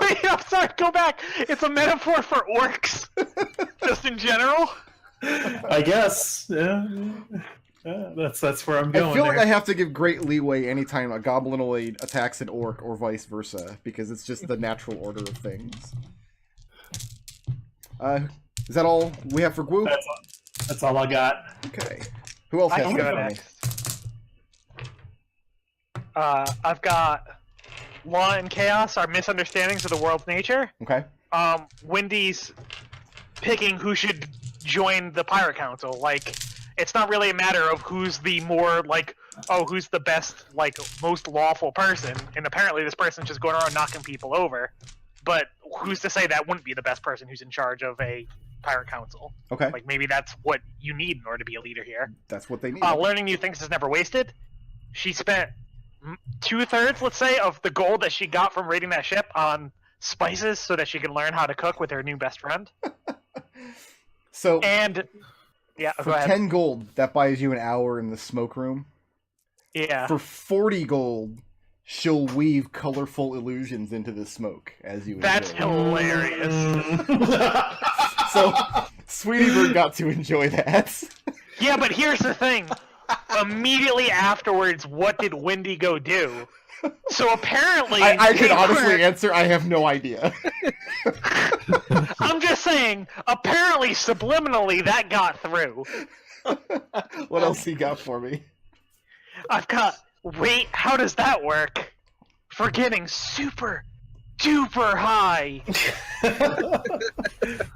Wait, I'm sorry, go back. It's a metaphor for orcs. Just in general? I guess. Yeah. That's where I'm going. I feel like there. I have to give great leeway anytime a goblinoid attacks an orc or vice versa, because it's just the natural order of things. Is that all we have for Gwoo? That's all I got. Okay. Who else I has can go stuff for me? next. I've got Law and Chaos are misunderstandings of the world's nature. Okay. Wendy's picking who should join the Pirate Council. Like, it's not really a matter of who's the more, like, oh, who's the best, like, most lawful person, and apparently this person's just going around knocking people over. But who's to say that wouldn't be the best person who's in charge of a Pirate Council? Okay. Like, maybe that's what you need in order to be a leader here. That's what they need. Learning new things is never wasted. She spent 2/3, let's say, of the gold that she got from raiding that ship on spices so that she can learn how to cook with her new best friend. So, And yeah, for go ahead. 10 gold, that buys you an hour in the smoke room. Yeah. For 40 gold, she'll weave colorful illusions into the smoke as you That's enjoy. hilarious. So, Sweetie Bird got to enjoy that. Yeah, but here's the thing. Immediately afterwards, what did Wendy go do? So apparently, I could they honestly weren't- answer, I have no idea. I'm just saying, apparently, subliminally, that got through. What else he got for me? I've got. Wait, how does that work? For getting super duper high.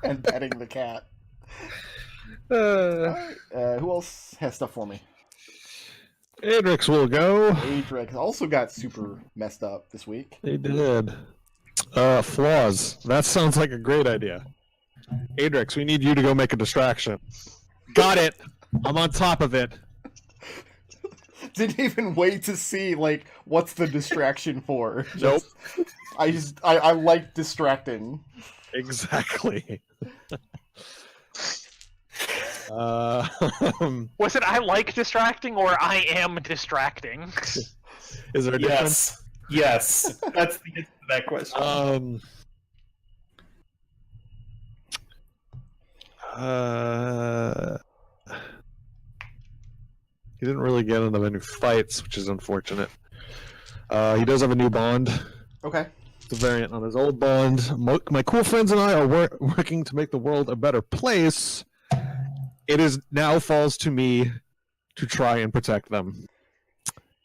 And petting the cat. Who else has stuff for me? Adrex will go. Adrex also got super messed up this week. They did. Flaws. That sounds like a great idea. Adrex, we need you to go make a distraction. Got it. I'm on top of it. Didn't even wait to see, like, what's the distraction for. Nope. I like distracting. Exactly. Was it I like distracting or I am distracting? Is there a difference? Yes. That's the answer to that question. He didn't really get into any fights, which is unfortunate. He does have a new bond. Okay. It's a variant on his old bond. My cool friends and I are working to make the world a better place. It is now falls to me to try and protect them.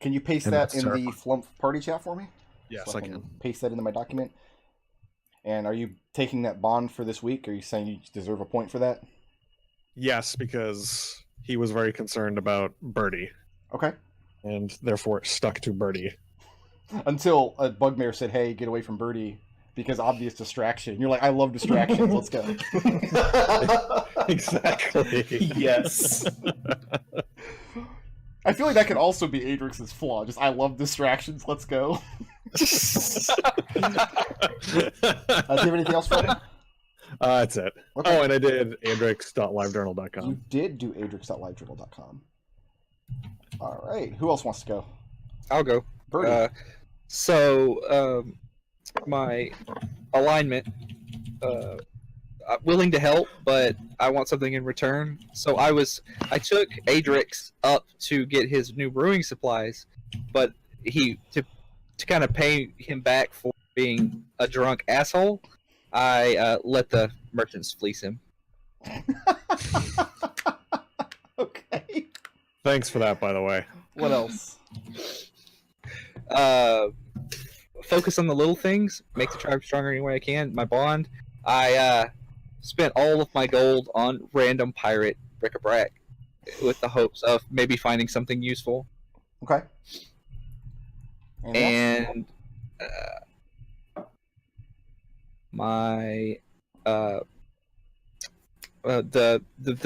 Can you paste And that that's in the terrible. Flumph party chat for me? Yes, So I can. paste that into my document. And are you taking that bond for this week? Are you saying you deserve a point for that? Yes, because he was very concerned about Birdie, Okay. and therefore stuck to Birdie. Until a Bugbear said, hey, get away from Birdie, because obvious distraction. You're like, I love distractions, let's go. Exactly. Yes. I feel like that could also be Adrix's flaw. Just, I love distractions, let's go. Do you have anything else for me? That's it. Okay. Oh, and I did adrix.livejournal.com. You did do adrix.livejournal.com. All right. Who else wants to go? I'll go. Birdie. My alignment, I'm willing to help, but I want something in return. So I took Adrex up to get his new brewing supplies, but to kind of pay him back for being a drunk asshole, I let the merchants fleece him. Okay. Thanks for that, by the way. What else? Focus on the little things. Make the tribe stronger any way I can. My bond. I spent all of my gold on random pirate bric-a-brac with the hopes of maybe finding something useful. Okay. Anything else? And my the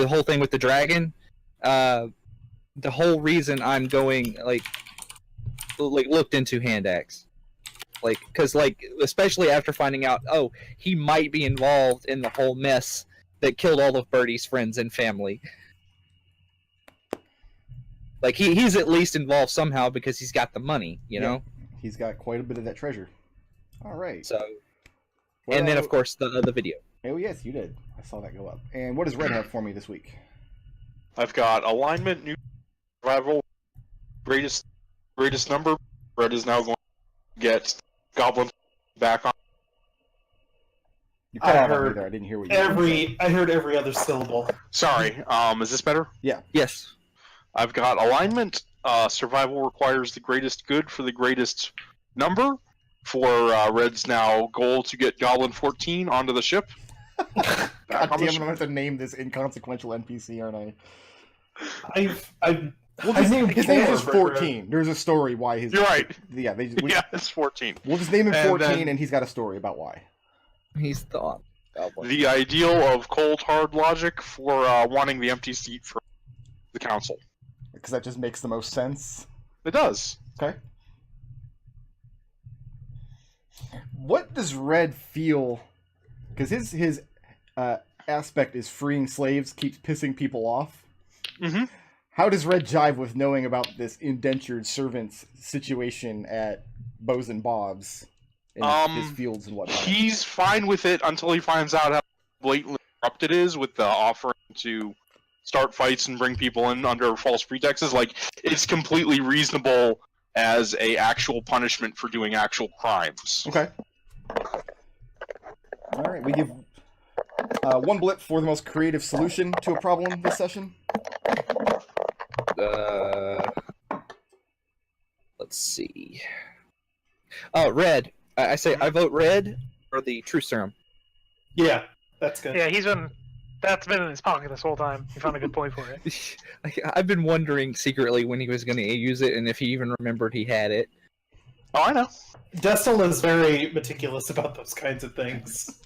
whole thing with the dragon. The whole reason I'm going like looked into Handaxe. Because especially after finding out, oh, he might be involved in the whole mess that killed all of Birdie's friends and family. Like he's at least involved somehow because he's got the money, you know. He's got quite a bit of that treasure. All right. So, and then of course the video. Oh yes, you did. I saw that go up. And what does Red have for me this week? I've got alignment, new survival, greatest number. Red is now going to get Goblin back on. You cut I out on me heard there. I didn't hear what you said. I heard every other syllable. Sorry, is this better? Yes. I've got alignment. Survival requires the greatest good for the greatest number. For Red's now goal to get Goblin 14 onto the ship. God damn it! I'm going to have to name this inconsequential NPC, aren't I? His name is just 14. There's a story why his. You're right. Yeah, Yeah, it's 14. We'll just name him And 14, and he's got a story about why. He's the goblin. The ideal of cold hard logic for wanting the empty seat for the council. Because that just makes the most sense. It does. Okay. What does Red feel? Because his aspect is freeing slaves keeps pissing people off. Mm-hmm. How does Red jive with knowing about this indentured servants situation at Bows and Bob's in his fields and whatnot? He's fine with it until he finds out how blatantly corrupt it is with the offering to start fights and bring people in under false pretexts. Like, it's completely reasonable as a actual punishment for doing actual crimes. Okay. All right, we give one blip for the most creative solution to a problem this session. Let's see. Oh, Red. I say I vote Red for the truth serum. Yeah, that's good. Yeah, that's been in his pocket this whole time. He found a good point for it. I've been wondering secretly when he was going to use it and if he even remembered he had it. Oh, I know. Destil is very meticulous about those kinds of things.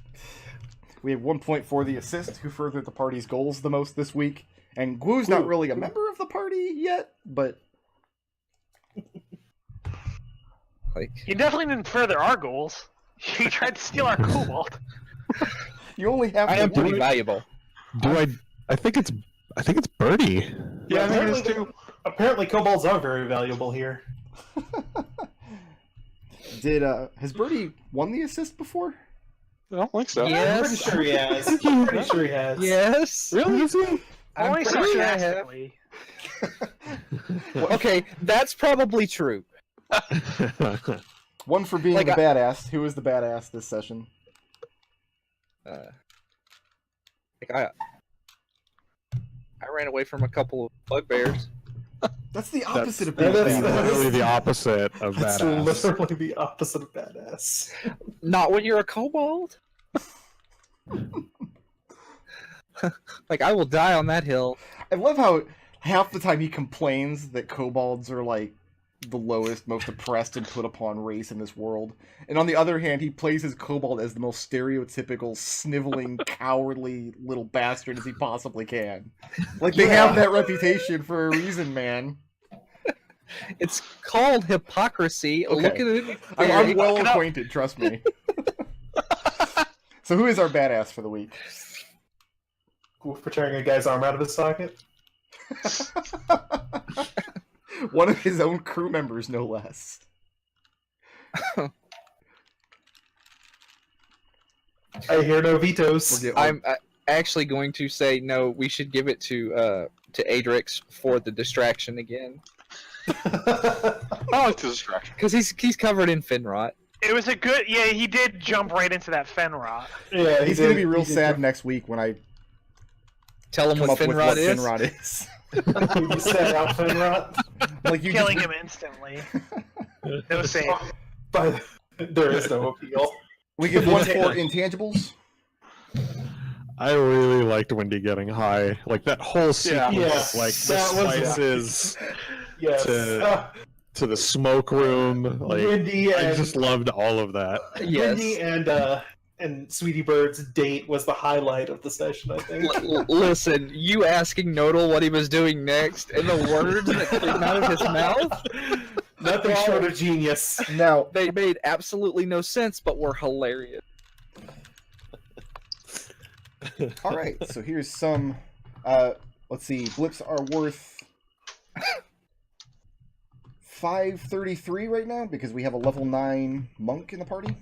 We have 1 point for the assist, who furthered the party's goals the most this week. And Guu's not really a member of the party yet, but... He definitely didn't further our goals. He tried to steal our Kobold. You only have I to am pretty win. valuable. I think it's Birdie. Yeah, I think it is too. Apparently, kobolds are very valuable here. Has Birdie won the assist before? I don't think so. Yeah. I'm pretty sure he has. I'm pretty sure he has. Yes. Really? Only pretty sure I have. sarcastically. Okay, that's probably true. One for being Like, the badass. Who is the badass this session? I ran away from a couple of bugbears. That's the That's opposite of being that's- badass. literally the opposite of That's badass. literally the opposite of badass. Not when you're a kobold. Like, I will die on that hill. I love how half the time he complains that kobolds are like the lowest, most oppressed and put upon race in this world. And on the other hand, he plays his kobold as the most stereotypical, sniveling, cowardly little bastard as he possibly can. Like, they have that reputation for a reason, man. It's called hypocrisy. Okay. Look at it. I'm well acquainted, trust me. So who is our badass for the week? For tearing a guy's arm out of his socket. One of his own crew members, no less. I hear no vetoes. I'm actually going to say no. We should give it to Adrex for the distraction again, I like the distraction. because he's covered in fin rot. It was a good. Yeah, he did jump right into that Fenrot. Yeah, He's going to be real sad next week when I Tell him come what up with what Finrod is. Finrod is. You said out Fenrot. Like you Killing just, him instantly. No save. But there is no appeal. we give 1 for intangibles. I really liked Wendy getting high. Like that whole sequence, Yes, like the that was- spices Yes. to the smoke room. Like Wendy I and just loved all of that. Wendy and Sweetie Bird's date was the highlight of the session, I think. Listen, you asking Nodal what he was doing next, and the words that came out of his mouth, Nothing short of genius. Now, they made absolutely no sense, but were hilarious. all right, so here's some. Let's see. Blips are worth 533 right now because we have a level 9 monk in the party.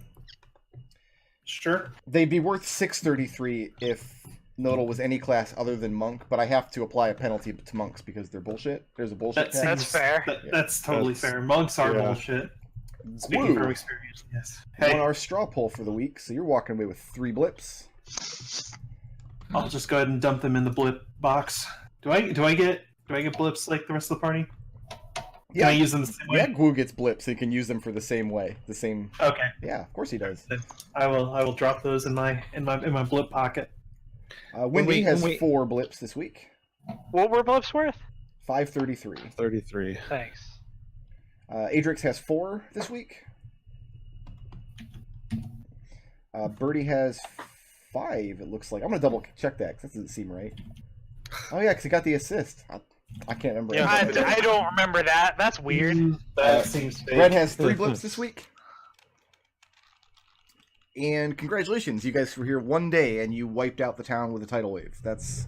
Sure. They'd be worth 633 if Nodal was any class other than monk, but I have to apply a penalty to monks because they're bullshit. There's a bullshit That tax. That's fair. That's totally That's- fair. Monks are yeah. bullshit. Speaking from experience, yes. Won Hey, our straw poll for the week, so you're walking away with 3 blips. I'll just go ahead and dump them in the blip box. Do I get blips like the rest of the party? Can I use them the same way? Yeah, Gwu gets blips, so you can use them for the same way. The same. Okay. Yeah, of course he does. I will drop those in my blip pocket. Wendy we- has when we- 4 blips this week. What were blips worth? 533. 33. Thanks. Adrex has 4 this week. Birdie has 5, it looks like. I'm going to double check that, 'cause that doesn't seem right. Oh, yeah, because he got the assist. I can't remember. Yeah. I don't remember that. That's weird. That seems fake. Red has 3 blips this week. And congratulations, you guys were here one day and you wiped out the town with a tidal wave. That's...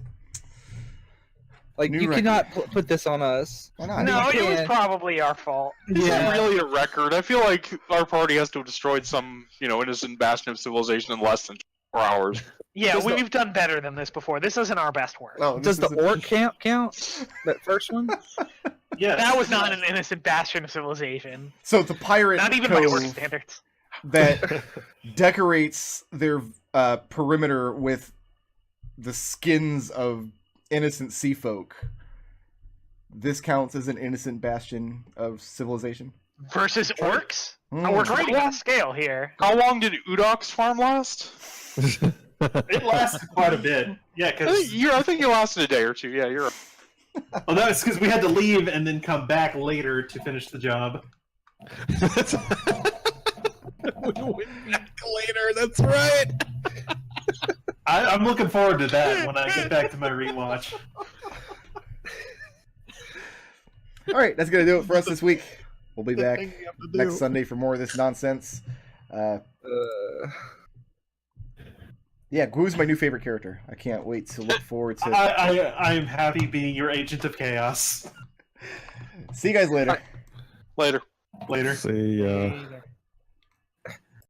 Like, New you record. cannot put this on us. Why not? No, it was can't. probably our fault. This Yeah. is really a record. I feel like our party has to have destroyed some, innocent bastion of civilization in less than 4 hours. Yeah, Does the- we've done better than this before. This isn't our best work. No, Does this the isn't- orc count? That first one? Yes. That was not an innocent bastion of civilization. So the pirate Not even by orc cove standards. that decorates their perimeter with the skins of innocent sea folk. This counts as an innocent bastion of civilization. Versus orcs? Mm. Oh, we're grading on a scale here. How long did Udok's farm last? It lasted quite a bit. Yeah, because I think it lasted a day or two. Yeah, you're right. well, that was because we had to leave and then come back later to finish the job. We went back later, that's right. I'm looking forward to that when I get back to my rewatch. All right, that's going to do it for us this week. We'll be back next Sunday for more of this nonsense. Yeah, Gwu's my new favorite character. I can't wait to look forward to... I am happy being your agent of chaos. See you guys later. Later. Later. See, Later.